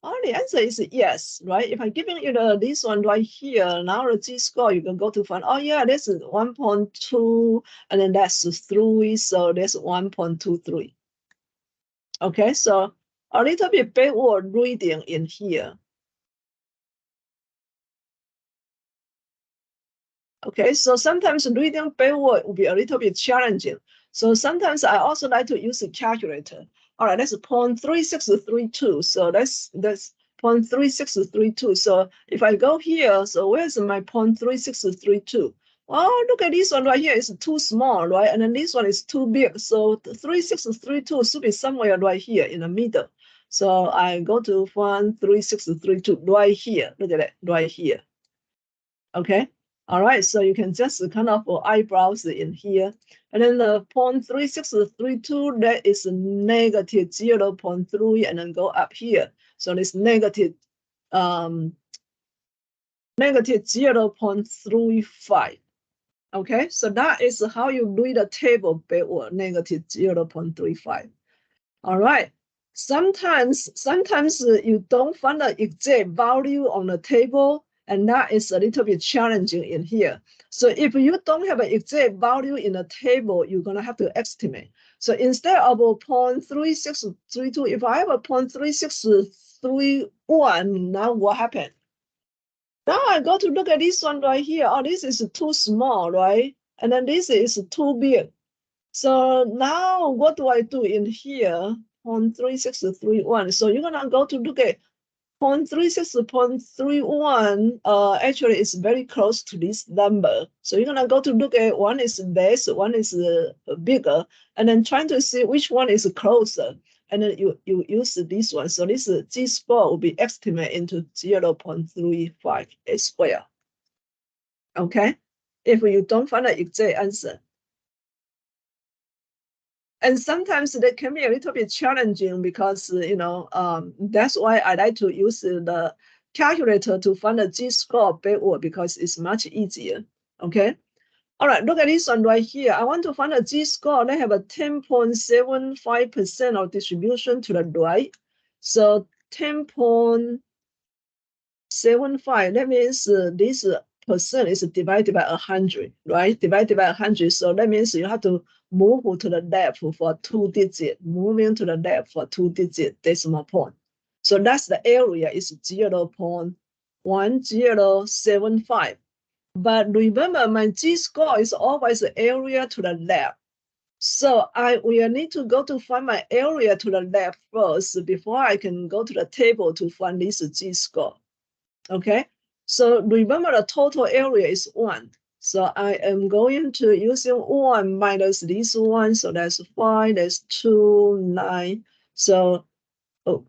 Speaker 1: Oh, the answer is yes, right? If I'm giving you this one right here, now the z-score, you can go to find, oh yeah, this is 1.2, and then that's 3, so that's 1.23. Okay, so a little bit backward reading in here. Okay, so sometimes reading backward will be a little bit challenging. So sometimes I also like to use a calculator. All right, that's 0.3632. So that's 0.3632. So if I go here, so where's my 0.3632? Well, look at this one right here. It's too small, right? And then this one is too big. So 3632 should be somewhere right here in the middle. So I go to find 3632 right here. Look at that, right here. Okay. All right, so you can just kind of eyebrows in here. And then the 0.3632, that is negative 0.3, and then go up here. So it's negative 0.35. Okay, so that is how you read the table backward, negative 0.35. All right. Sometimes you don't find the exact value on the table, and that is a little bit challenging in here. So if you don't have an exact value in the table, you're going to have to estimate. So instead of a 0.3632, if I have a 0.3631, now what happened? Now I go to look at this one right here. Oh, this is too small, right? And then this is too big. So now what do I do in here? 0.3631. So you're gonna go to look at 0.3631. Actually, it's very close to this number. So you're gonna go to look at one is less, one is bigger, and then trying to see which one is closer. And then you use this one. So this z-score will be estimated into 0.35 as well. Okay, if you don't find the exact answer. And sometimes they can be a little bit challenging because, that's why I like to use the calculator to find the Z-score backward because it's much easier, okay? All right, look at this one right here. I want to find a Z-score. They have a 10.75% of distribution to the right. So 10.75, that means this percent is divided by 100, right? Divided by 100, so that means you have to move to the left for 2 digits, moving to the left for 2 digit decimal point. So that's the area is 0.1075. But remember, my Z-score is always the area to the left. So I will need to go to find my area to the left first before I can go to the table to find this Z-score. Okay, so remember the total area is 1. So I am going to using 1 minus this 1. So that's 5, that's 2, 9. So, all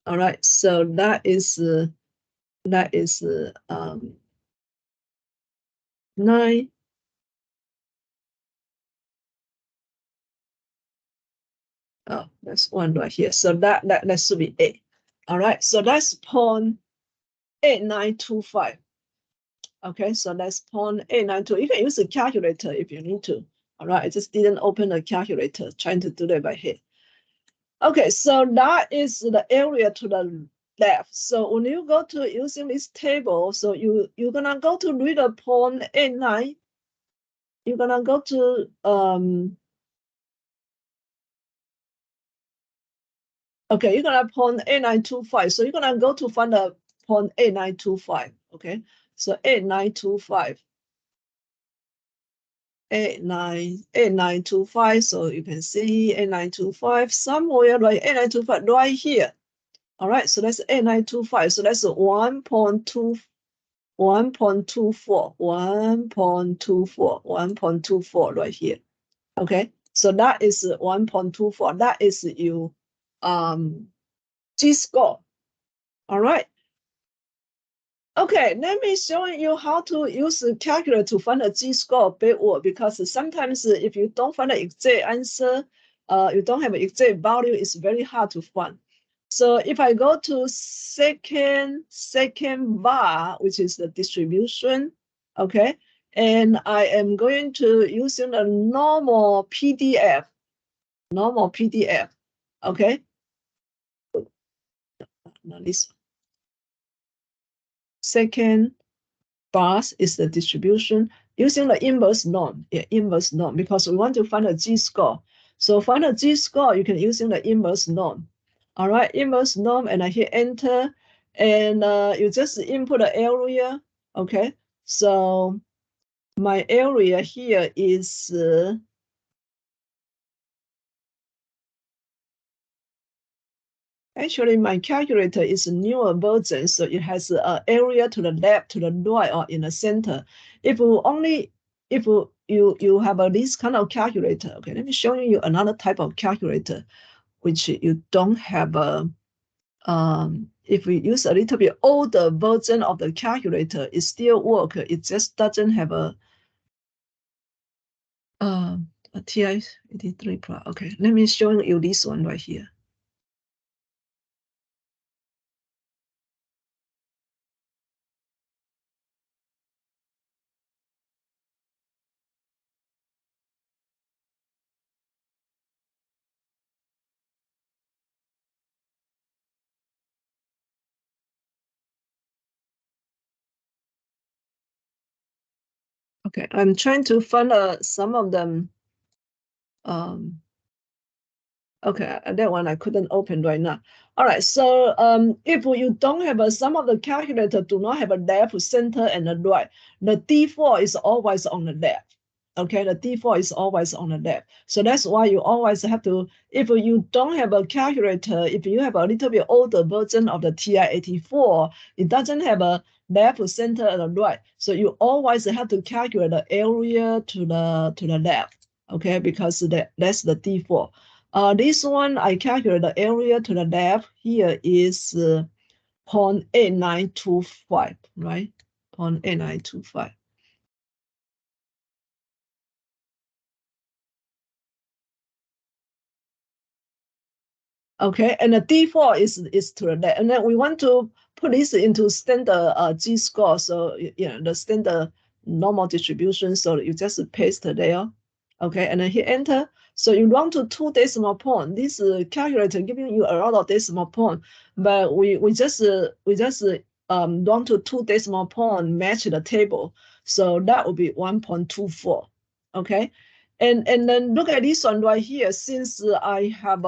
Speaker 1: right, so that is 9. Oh, that's 1 right here. So that should be 8. All right, so that's 0.8925. Okay, so that's 0.892. You can use a calculator if you need to. All right, I just didn't open a calculator, trying to do that by hand. Okay, so that is the area to the left. So when you go to using this table, so you're gonna go to read a 0.89. You're gonna go to okay, you're gonna 0.8925. So you're gonna go to find a 0.8925. Okay, so 8925. 8925. So you can see 8925 somewhere like 8925 right here. All right, so that's 8925. So that's 1.24, 1.24 right here. Okay, so that is 1.24. That is your Z-score. All right. Okay, let me show you how to use the calculator to find a Z-score backward, because sometimes if you don't find the exact answer, you don't have an exact value, it's very hard to find. So if I go to second bar, which is the distribution, okay, and I am going to using a normal PDF, okay. Now this second bars is the distribution using the inverse norm. Yeah, inverse norm, because we want to find a Z-score. So find a Z-score, you can using the inverse norm. All right, inverse norm, and I hit enter, and you just input the area. Okay, so my area here is actually my calculator is a newer version, so it has an area to the left, to the right, or in the center. If you have this kind of calculator, okay, let me show you another type of calculator, which you don't have a. If we use a little bit older version of the calculator, it still works. It just doesn't have a TI-83 Pro. Okay, let me show you this one right here. Okay, I'm trying to find some of them. Okay, that one I couldn't open right now. All right, so if you don't have some of the calculator do not have a left, center, and a right, the default is always on the left. Okay, the default is always on the left. So that's why you always have to, if you don't have a calculator, if you have a little bit older version of the TI-84, it doesn't have a left, center, and a right. So you always have to calculate the area to the left. Okay, because that's the default. This one, I calculate the area to the left here is 0.8925, right? 0.8925. Okay, and the default is to the left. And then we want to put this into standard G-score. So, the standard normal distribution. So you just paste there. Okay, and then hit enter. So you run to 2 decimal point. This calculator giving you a lot of decimal point, but we just run to 2 decimal point, match the table. So that would be 1.24. Okay, and then look at this one right here. Since I have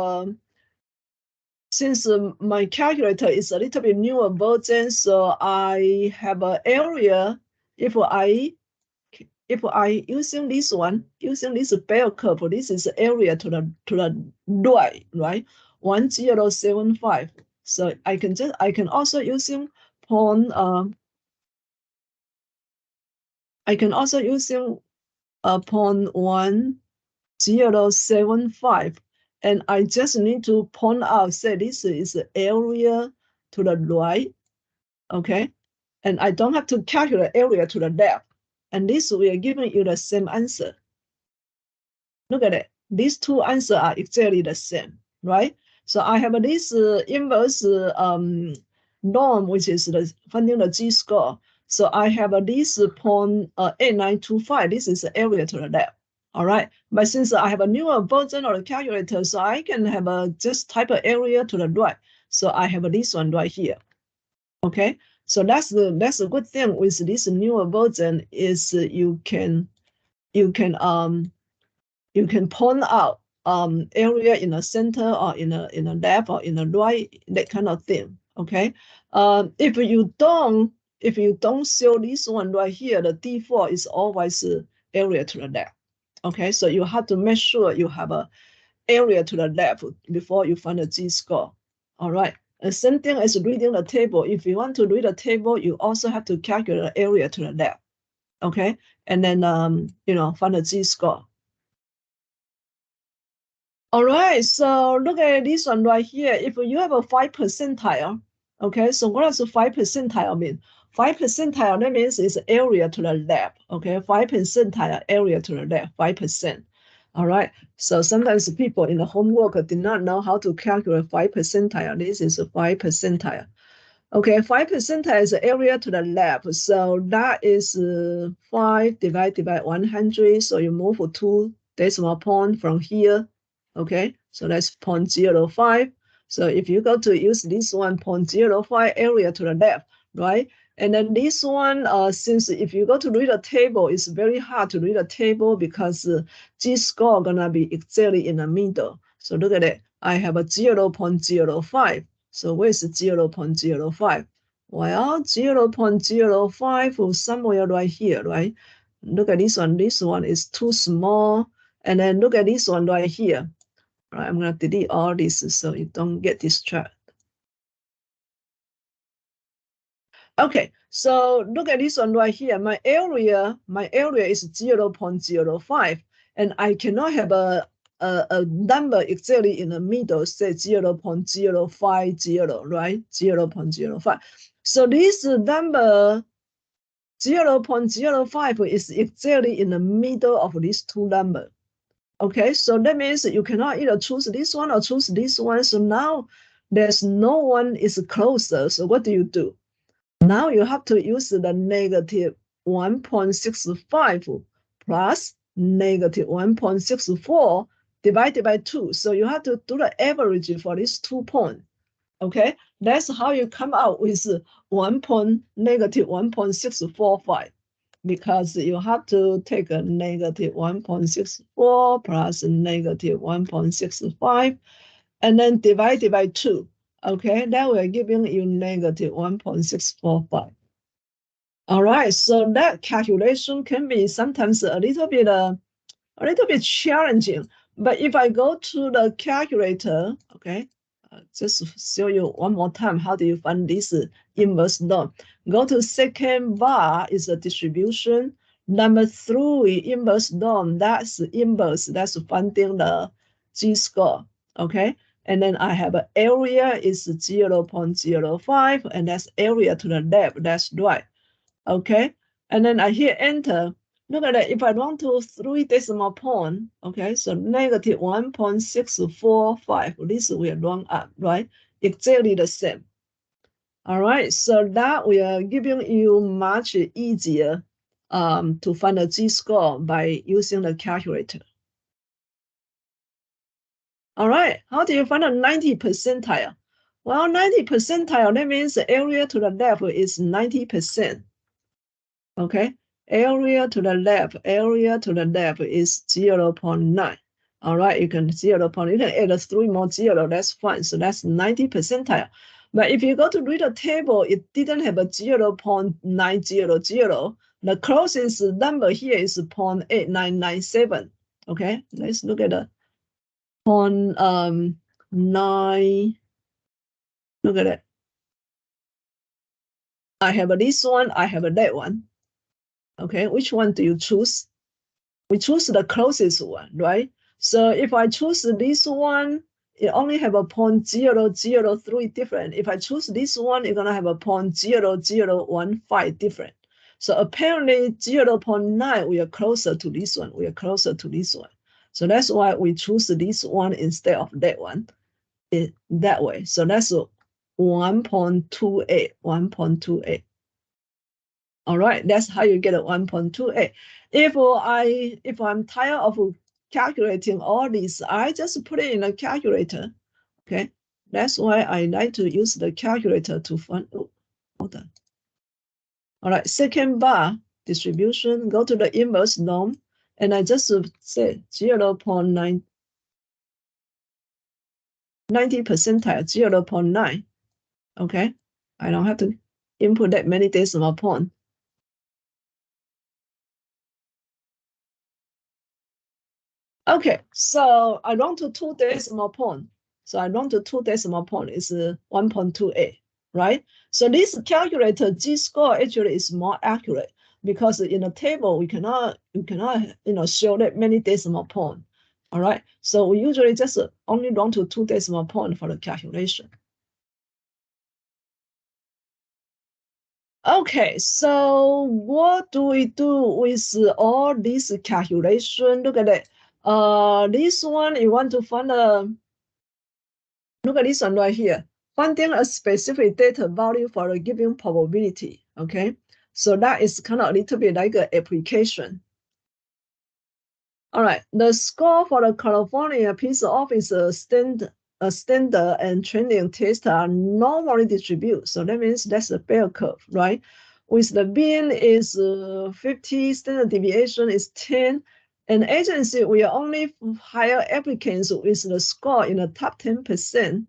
Speaker 1: since my calculator is a little bit newer version, so I have an area. If I using this one, using this bell curve, this is the area to the right? 1075. So I can also using point I can also using point 1075. And I just need to point out, say this is the area to the right, okay? And I don't have to calculate area to the left. And this we are giving you the same answer. Look at it. These two answers are exactly the same, right? So I have this inverse norm, which is finding the G-score. So I have this point 8925. This is the area to the left. All right, but since I have a newer version of the calculator, so I can have just type of area to the right. So I have this one right here. Okay, so that's a good thing with this newer version is you can point out area in the center or in the left or in the right, that kind of thing. Okay, if you don't show this one right here, the default is always area to the left. Okay, so you have to make sure you have a area to the left before you find the G-score. All right, the same thing as reading the table. If you want to read the table, you also have to calculate the area to the left. Okay, and then find the G-score. All right, so look at this one right here. If you have a 5 percentile, okay, so what does a 5 percentile mean? 5 percentile, that means it's area to the left, okay? 5 percentile, area to the left, 5%. All right, so sometimes people in the homework did not know how to calculate 5 percentile. This is a 5 percentile. Okay, 5 percentile is the area to the left. So that is 5 divided by 100. So you move 2 decimal point from here. Okay, so that's 0.05. So if you go to use this one, 0.05 area to the left, right? And then this one, since if you go to read a table, it's very hard to read a table because G-score gonna be exactly in the middle. So look at it. I have a 0.05. So where's 0.05? Well, 0.05 somewhere right here, right? Look at this one. This one is too small. And then look at this one right here. Right, I'm going to delete all this so you don't get distracted. Okay, so look at this one right here. My area is 0.05, and I cannot have a number exactly in the middle, say 0.050, right? 0.05. So this number 0.05 is exactly in the middle of these two numbers. Okay, so that means you cannot either choose this one or choose this one. So now there's no one is closer. So what do? Now you have to use the negative 1.65 plus negative 1.64 divided by 2. So you have to do the average for these 2 points. Okay, that's how you come out with negative 1.645. Because you have to take a negative 1.64 plus negative 1.65 and then divide it by 2. Okay, that will give you negative 1.645. All right, so that calculation can be sometimes a little bit challenging. But if I go to the calculator, okay, just show you one more time, how do you find this inverse norm? Go to second bar is a distribution. Number 3, inverse norm, that's inverse, that's finding the G-score, okay? And then I have an area is 0.05, and that's area to the left, that's right, okay? And then I hit enter. Look at it. If I run to 3 decimal point, okay, so negative 1.645, this will run up, right? Exactly the same. All right, so that we are giving you much easier to find a Z-score by using the calculator. All right, how do you find a 90 percentile? Well, 90 percentile, that means the area to the left is 90%. Okay, area to the left is 0.9. All right, you can you can add 3 more 0, that's fine. So that's 90 percentile. But if you go to read a table, it didn't have a 0.900. The closest number here is 0.8997. Okay, let's look at the 0.9. Look at it. I have this one, I have that one. Okay, which one do you choose? We choose the closest one, right? So if I choose this one, it only have a 0.003 different. If I choose this one, it's gonna have a 0.0015 different. So apparently 0.9, we are closer to this one. We are closer to this one. So that's why we choose this one instead of that one. That way. So that's 1.28. 1.28. All right, that's how you get a 1.28. If I'm tired of calculating all these, I just put it in a calculator. Okay, that's why I like to use the calculator to find. Oh, hold on. All right, second bar distribution. Go to the inverse norm, and I just say 0.9. 90 percentile, 0.9. Okay, I don't have to input that many decimal points. Okay, so I run to 2 decimal point. So I run to 2 decimal point is 1.28, right? So this calculator Z-score actually is more accurate because in a table we cannot show that many decimal point. All right, so we usually just only run to 2 decimal point for the calculation. Okay, so what do we do with all this calculation? Look at it. This one, you want to find look at this one right here. Finding a specific data value for a given probability, okay? So that is kind of a little bit like an application. All right, the score for the California PISA office standard and trending test are normally distributed. So that means that's a bell curve, right? With the mean is 50, standard deviation is 10. And agency, we only hire applicants with the score in the top 10%.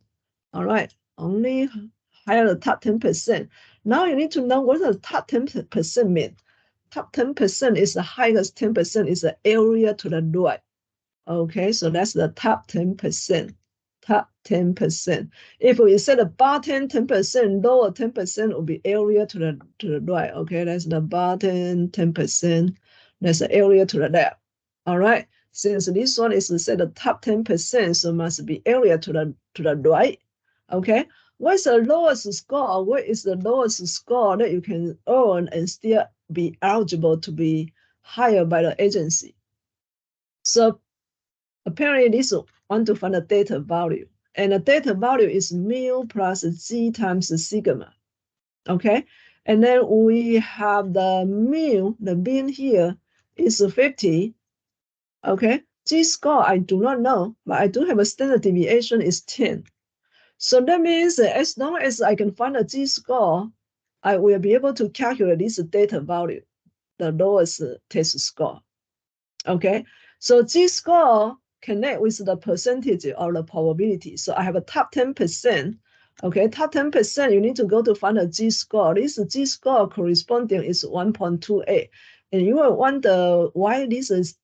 Speaker 1: All right, only hire the top 10%. Now you need to know what the top 10% mean. Top 10% is the highest 10% is the area to the right. Okay, so that's the top 10%. Top 10%. If we set the bottom 10%, lower 10% will be area to the right. Okay, that's the bottom 10%. That's the area to the left. All right. Since this one is set the top 10%, so must be area to the right. Okay. What's the lowest score? What is the lowest score that you can earn and still be eligible to be hired by the agency? So apparently this want to find a data value. And the data value is mu plus z times sigma. Okay. And then we have the mu, the mean here is 50. Okay. Z-score, I do not know, but I do have a standard deviation is 10. So that means that as long as I can find a Z-score, I will be able to calculate this data value, the lowest test score. Okay, so Z-score connect with the percentage of the probability. So I have a top 10%. Okay, top 10%, you need to go to find a Z-score. This Z-score corresponding is 1.28. And you will wonder why this is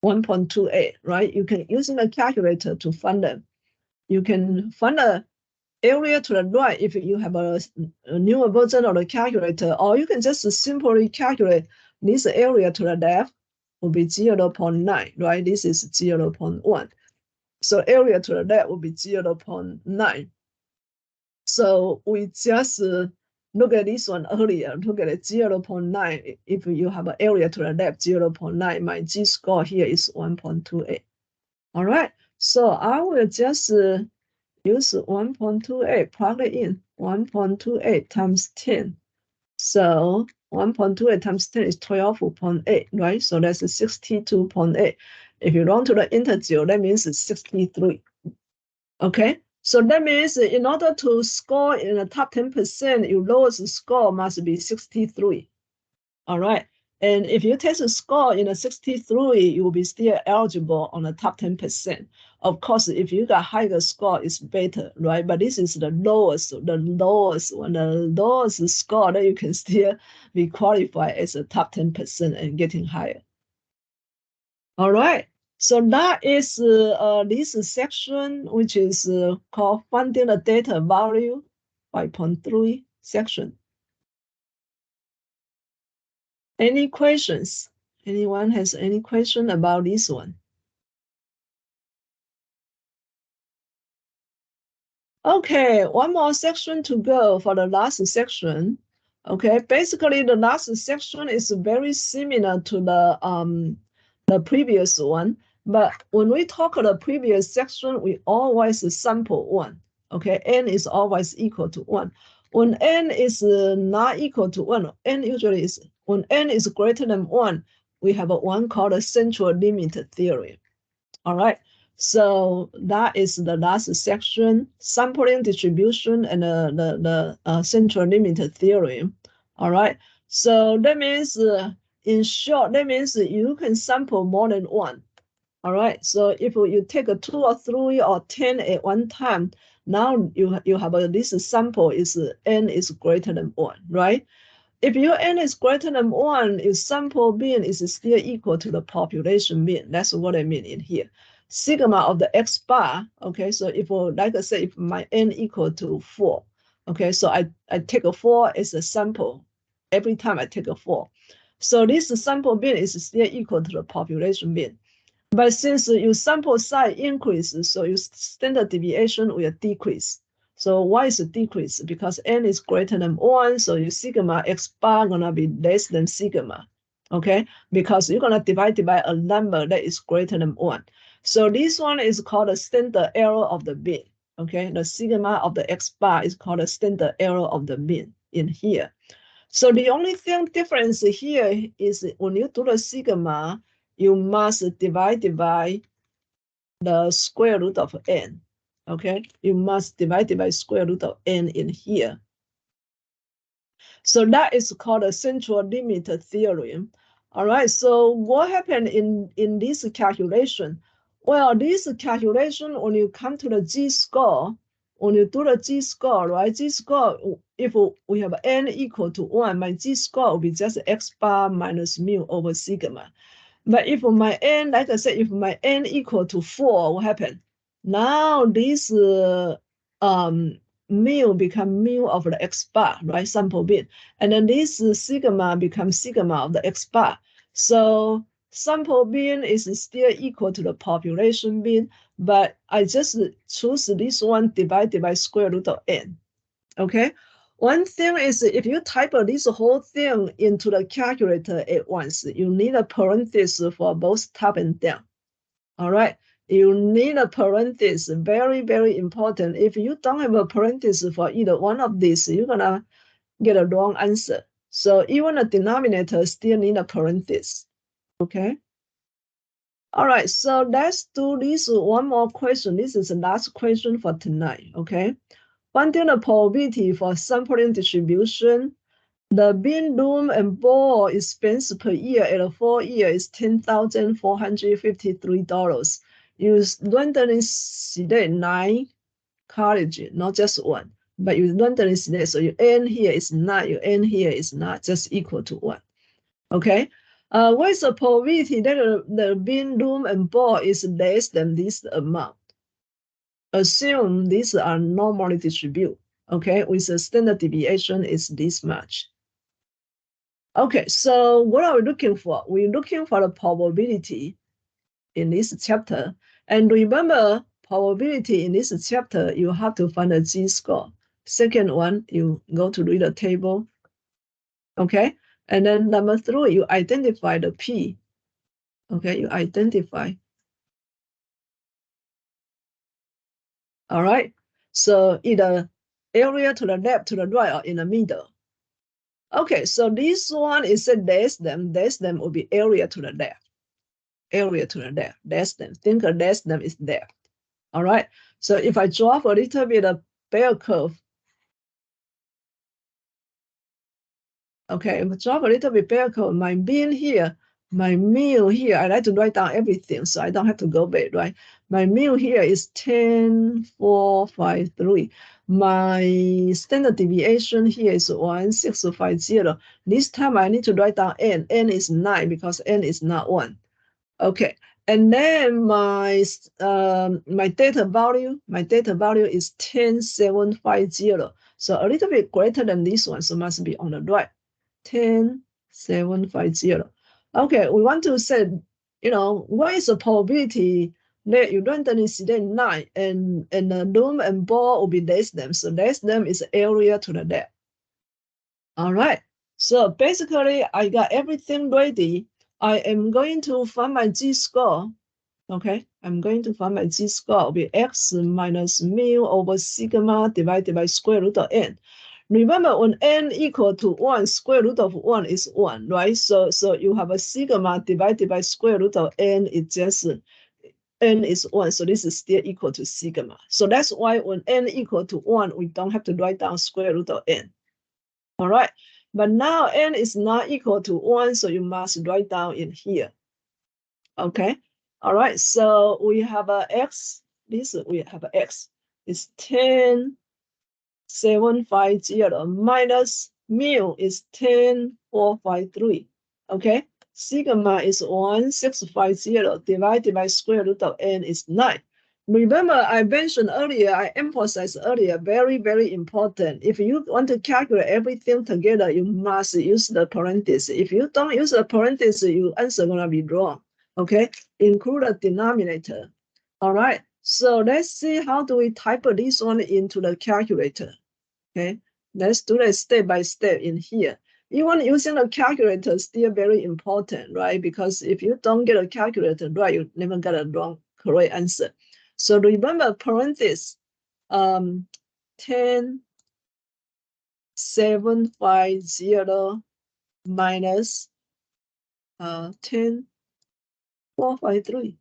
Speaker 1: 1.28, right? You can use a calculator to find them. You can find the area to the right if you have a newer version of the calculator, or you can just simply calculate this area to the left will be 0.9, right? This is 0.1. So area to the left will be 0.9. So we just look at this one earlier. Look at it, 0.9. If you have an area to the left, 0.9, my z-score here is 1.28. All right, so I will just use 1.28, plug it in, 1.28 times 10. So 1.28 times 10 is 12.8, right? So that's 62.8. If you run to the integer, that means it's 63. Okay, so that means in order to score in the top 10%, your lowest score must be 63. All right, and if you test a score in a 63, you will be still eligible on the top 10%. Of course, if you got higher score, it's better, right? But this is the lowest score that you can still be qualified as a top 10% and getting higher. All right, so that is this section, which is called finding the data value 5.3 section. Any questions? Anyone has any question about this one? Okay, one more section to go for the last section. Okay, basically the last section is very similar to the previous one, but when we talk the previous section, we always sample 1. Okay, n is always equal to 1. When n is not equal to 1, n usually is, when n is greater than 1, we have one called the central limit theorem. All right, so that is the last section, sampling distribution and the central limit theorem. All right, so that means, in short, that means you can sample more than 1. All right, so if you take a 2 or 3 or 10 at one time, now you have this sample is n is greater than 1, right? If your n is greater than 1, your sample mean is still equal to the population mean. That's what I mean in here. Sigma of the x bar, okay, so if, like I said, if my n equal to 4, okay, so I take a 4 as a sample every time I take a 4. So this sample mean is still equal to the population mean. But since your sample size increases, so your standard deviation will decrease. So why is it decrease? Because n is greater than 1, so your sigma x bar gonna be less than sigma, okay? Because you're gonna divide by a number that is greater than 1. So this one is called the standard error of the mean, okay? The sigma of the x bar is called the standard error of the mean in here. So the only thing difference here is when you do the sigma, you must divide by the square root of n, okay? You must divide by square root of n in here. So that is called a central limit theorem. All right, so what happened in this calculation? Well, this calculation, when you come to the z-score, when you do the z-score, right, z-score, if we have n equal to 1, my z-score will be just x bar minus mu over sigma. But if my n, like I said, if my n equal to 4, what happened? Now this mu become mu of the x bar, right? Sample mean. And then this sigma becomes sigma of the x bar. So sample mean is still equal to the population mean, but I just choose this one divided by square root of n. Okay. One thing is if you type this whole thing into the calculator at once, you need a parenthesis for both top and down. All right. You need a parenthesis, very, very important. If you don't have a parenthesis for either one of these, you're gonna get a wrong answer. So even the denominator still need a parenthesis. Okay. All right, so let's do this one more question. This is the last question for tonight. Okay. Finding the probability for sampling distribution. The bin, room, and board expense per year at 4 years is $10,453. You randomly select 9 colleges, not just one, but you randomly select. So your n here is 9, your n here is not just equal to 1. Okay. What is the probability that the bin, room, and board is less than this amount? Assume these are normally distributed, okay, with a standard deviation is this much. Okay, so what are we looking for? We're looking for the probability in this chapter. And remember, probability in this chapter, you have to find a z-score. Second one, you go to read the table. Okay. And then number 3, you identify the P. Okay, you identify. All right. So either area to the left, to the right, or in the middle. Okay, so this one is a dash them. Dash them will be area to the left. Area to the left. Dash them. Think a dash them is left. All right. So if I draw a little bit of bell curve. Okay, if I draw a little bit bell curve, my mean here, my mu here, I like to write down everything so I don't have to go back, right? My mu here is 10, 4, 5, 3. My standard deviation here is 1650. This time I need to write down n. N is 9 because n is not 1. Okay, and then my data value is 10750. So a little bit greater than this one, so must be on the right. 10750. Okay, we want to say, what is the probability that you randomly select 9 and the room and ball will be less than. So less than is area to the left. All right. So basically, I got everything ready. I am going to find my z-score. Okay, I'm going to find my z-score will be x minus mu over sigma divided by square root of n. Remember, when n equal to 1, square root of 1 is 1, right? So you have a sigma divided by square root of n, it's just n is 1, so this is still equal to sigma. So that's why when n equal to 1, we don't have to write down square root of n. All right, but now n is not equal to 1, so you must write down in here. Okay, all right, so we have a x, we have a x, it's 10,750 minus mu is 10,453. Okay, sigma is 1650 divided by square root of n is 9. Remember, I mentioned earlier, I emphasized earlier, very, very important. If you want to calculate everything together, you must use the parentheses. If you don't use the parentheses, your answer is going to be wrong. Okay, include a denominator. All right, so let's see how do we type this one into the calculator. Okay, let's do it step by step in here. Even using a calculator is still very important, right? Because if you don't get a calculator right, you never get a correct answer. So remember parentheses, 10,750 minus 10,453.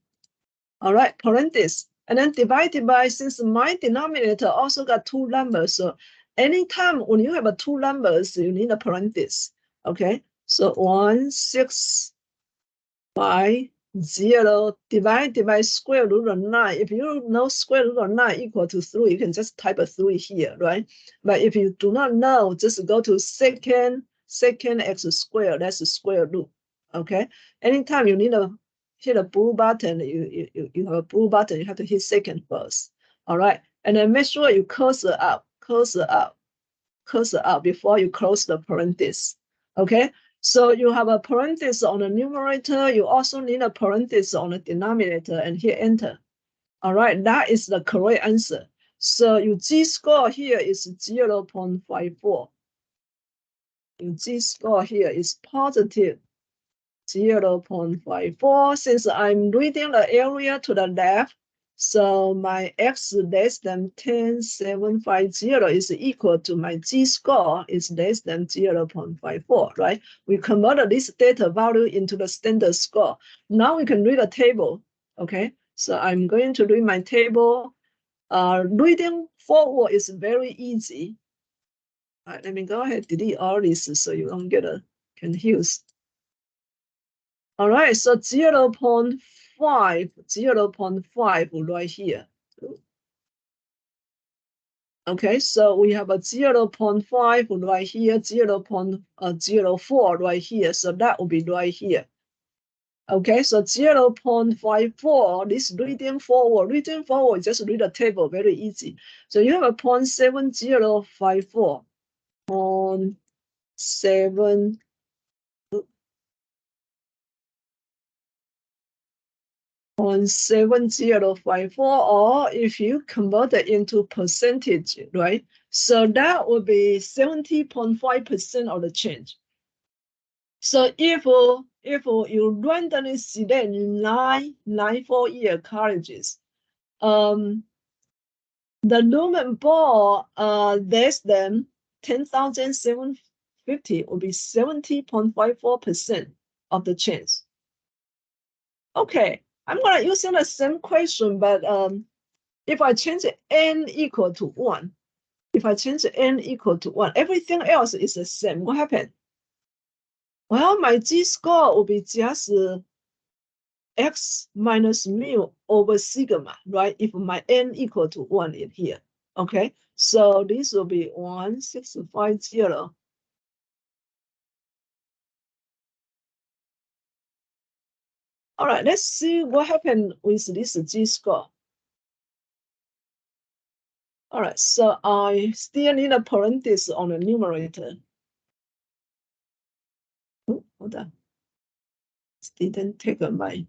Speaker 1: All right, parentheses. And then divided by, since my denominator also got 2 numbers, so anytime when you have a 2 numbers, you need a parenthesis. Okay, so 1650 divided by square root of 9. If you know square root of 9 equal to 3, you can just type a 3 here, right? But if you do not know, just go to second x squared, that's the square root. Okay, anytime you need to hit a blue button, you have a blue button, you have to hit second first. All right, and then make sure you cursor up before you close the parenthesis. Okay, so you have a parenthesis on the numerator, you also need a parenthesis on the denominator, and hit enter. All right, that is the correct answer. So your z-score here is 0.54. Your z-score here is positive 0.54. Since I'm reading the area to the left, so my x less than 10,750 is equal to my z-score is less than 0.54, right? We converted this data value into the standard score. Now we can read a table, okay? So I'm going to read my table. Reading forward is very easy. All right, let me go ahead and delete all this so you don't get confused. All right, so 0.5 right here. Okay, so we have a 0.5 right here, 0.04 right here, so that will be right here. Okay, so 0.54, this reading forward, just read the table, very easy. So you have a 0.7054, 0.7054, or if you convert it into percentage, right? So that would be 70.5% of the change. So if you randomly select 9 4-year colleges, the lumen ball less than 10,750 will be 70.54% of the chance. Okay, I'm gonna use the same question, but if I change n equal to 1, if I change n equal to 1, everything else is the same. What happened? Well, my z-score will be just x minus mu over sigma, right? If my n equal to 1 in here, okay? So this will be 1650. All right, let's see what happened with this z-score. All right, so I still need a parenthesis on the numerator. Oh, hold on. It didn't take a mind.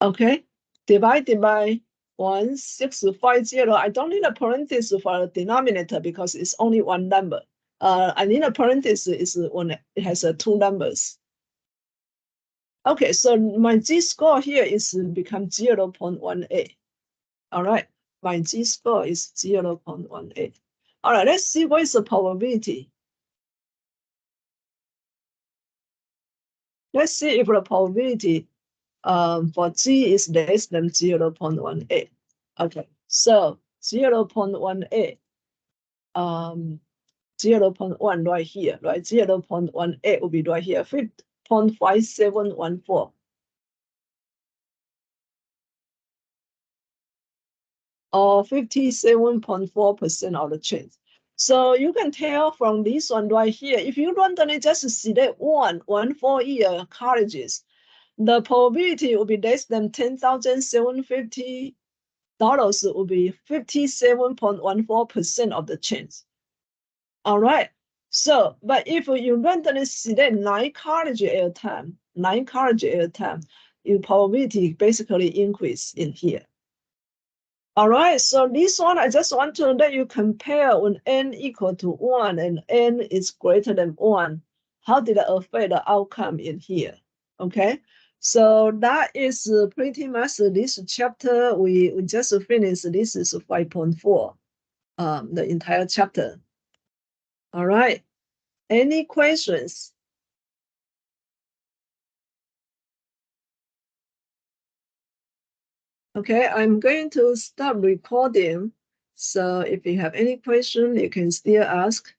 Speaker 1: Okay, divided by 1650. I don't need a parenthesis for the denominator because it's only one number. I need a parenthesis is when it has two numbers. Okay, so my z-score here is become 0.18. All right, my z-score is 0.18. All right, let's see what is the probability. Let's see if the probability for z is less than 0.18. Okay, so 0.18, 0.1 right here, right? 0.18 will be right here, 0.5714. Or 57.4% of the chance. So you can tell from this one right here, if you randomly just select one 4-year colleges, the probability will be less than $10,750 will be 57.14% of the chance. All right. So, but if you randomly select 9 colleges at a time, your probability basically increase in here. All right, so this one, I just want to let you compare when n equal to 1 and n is greater than 1. How did it affect the outcome in here? Okay, so that is pretty much this chapter. We just finished. This is 5.4, the entire chapter. All right, any questions? Okay, I'm going to stop recording. So if you have any question, you can still ask.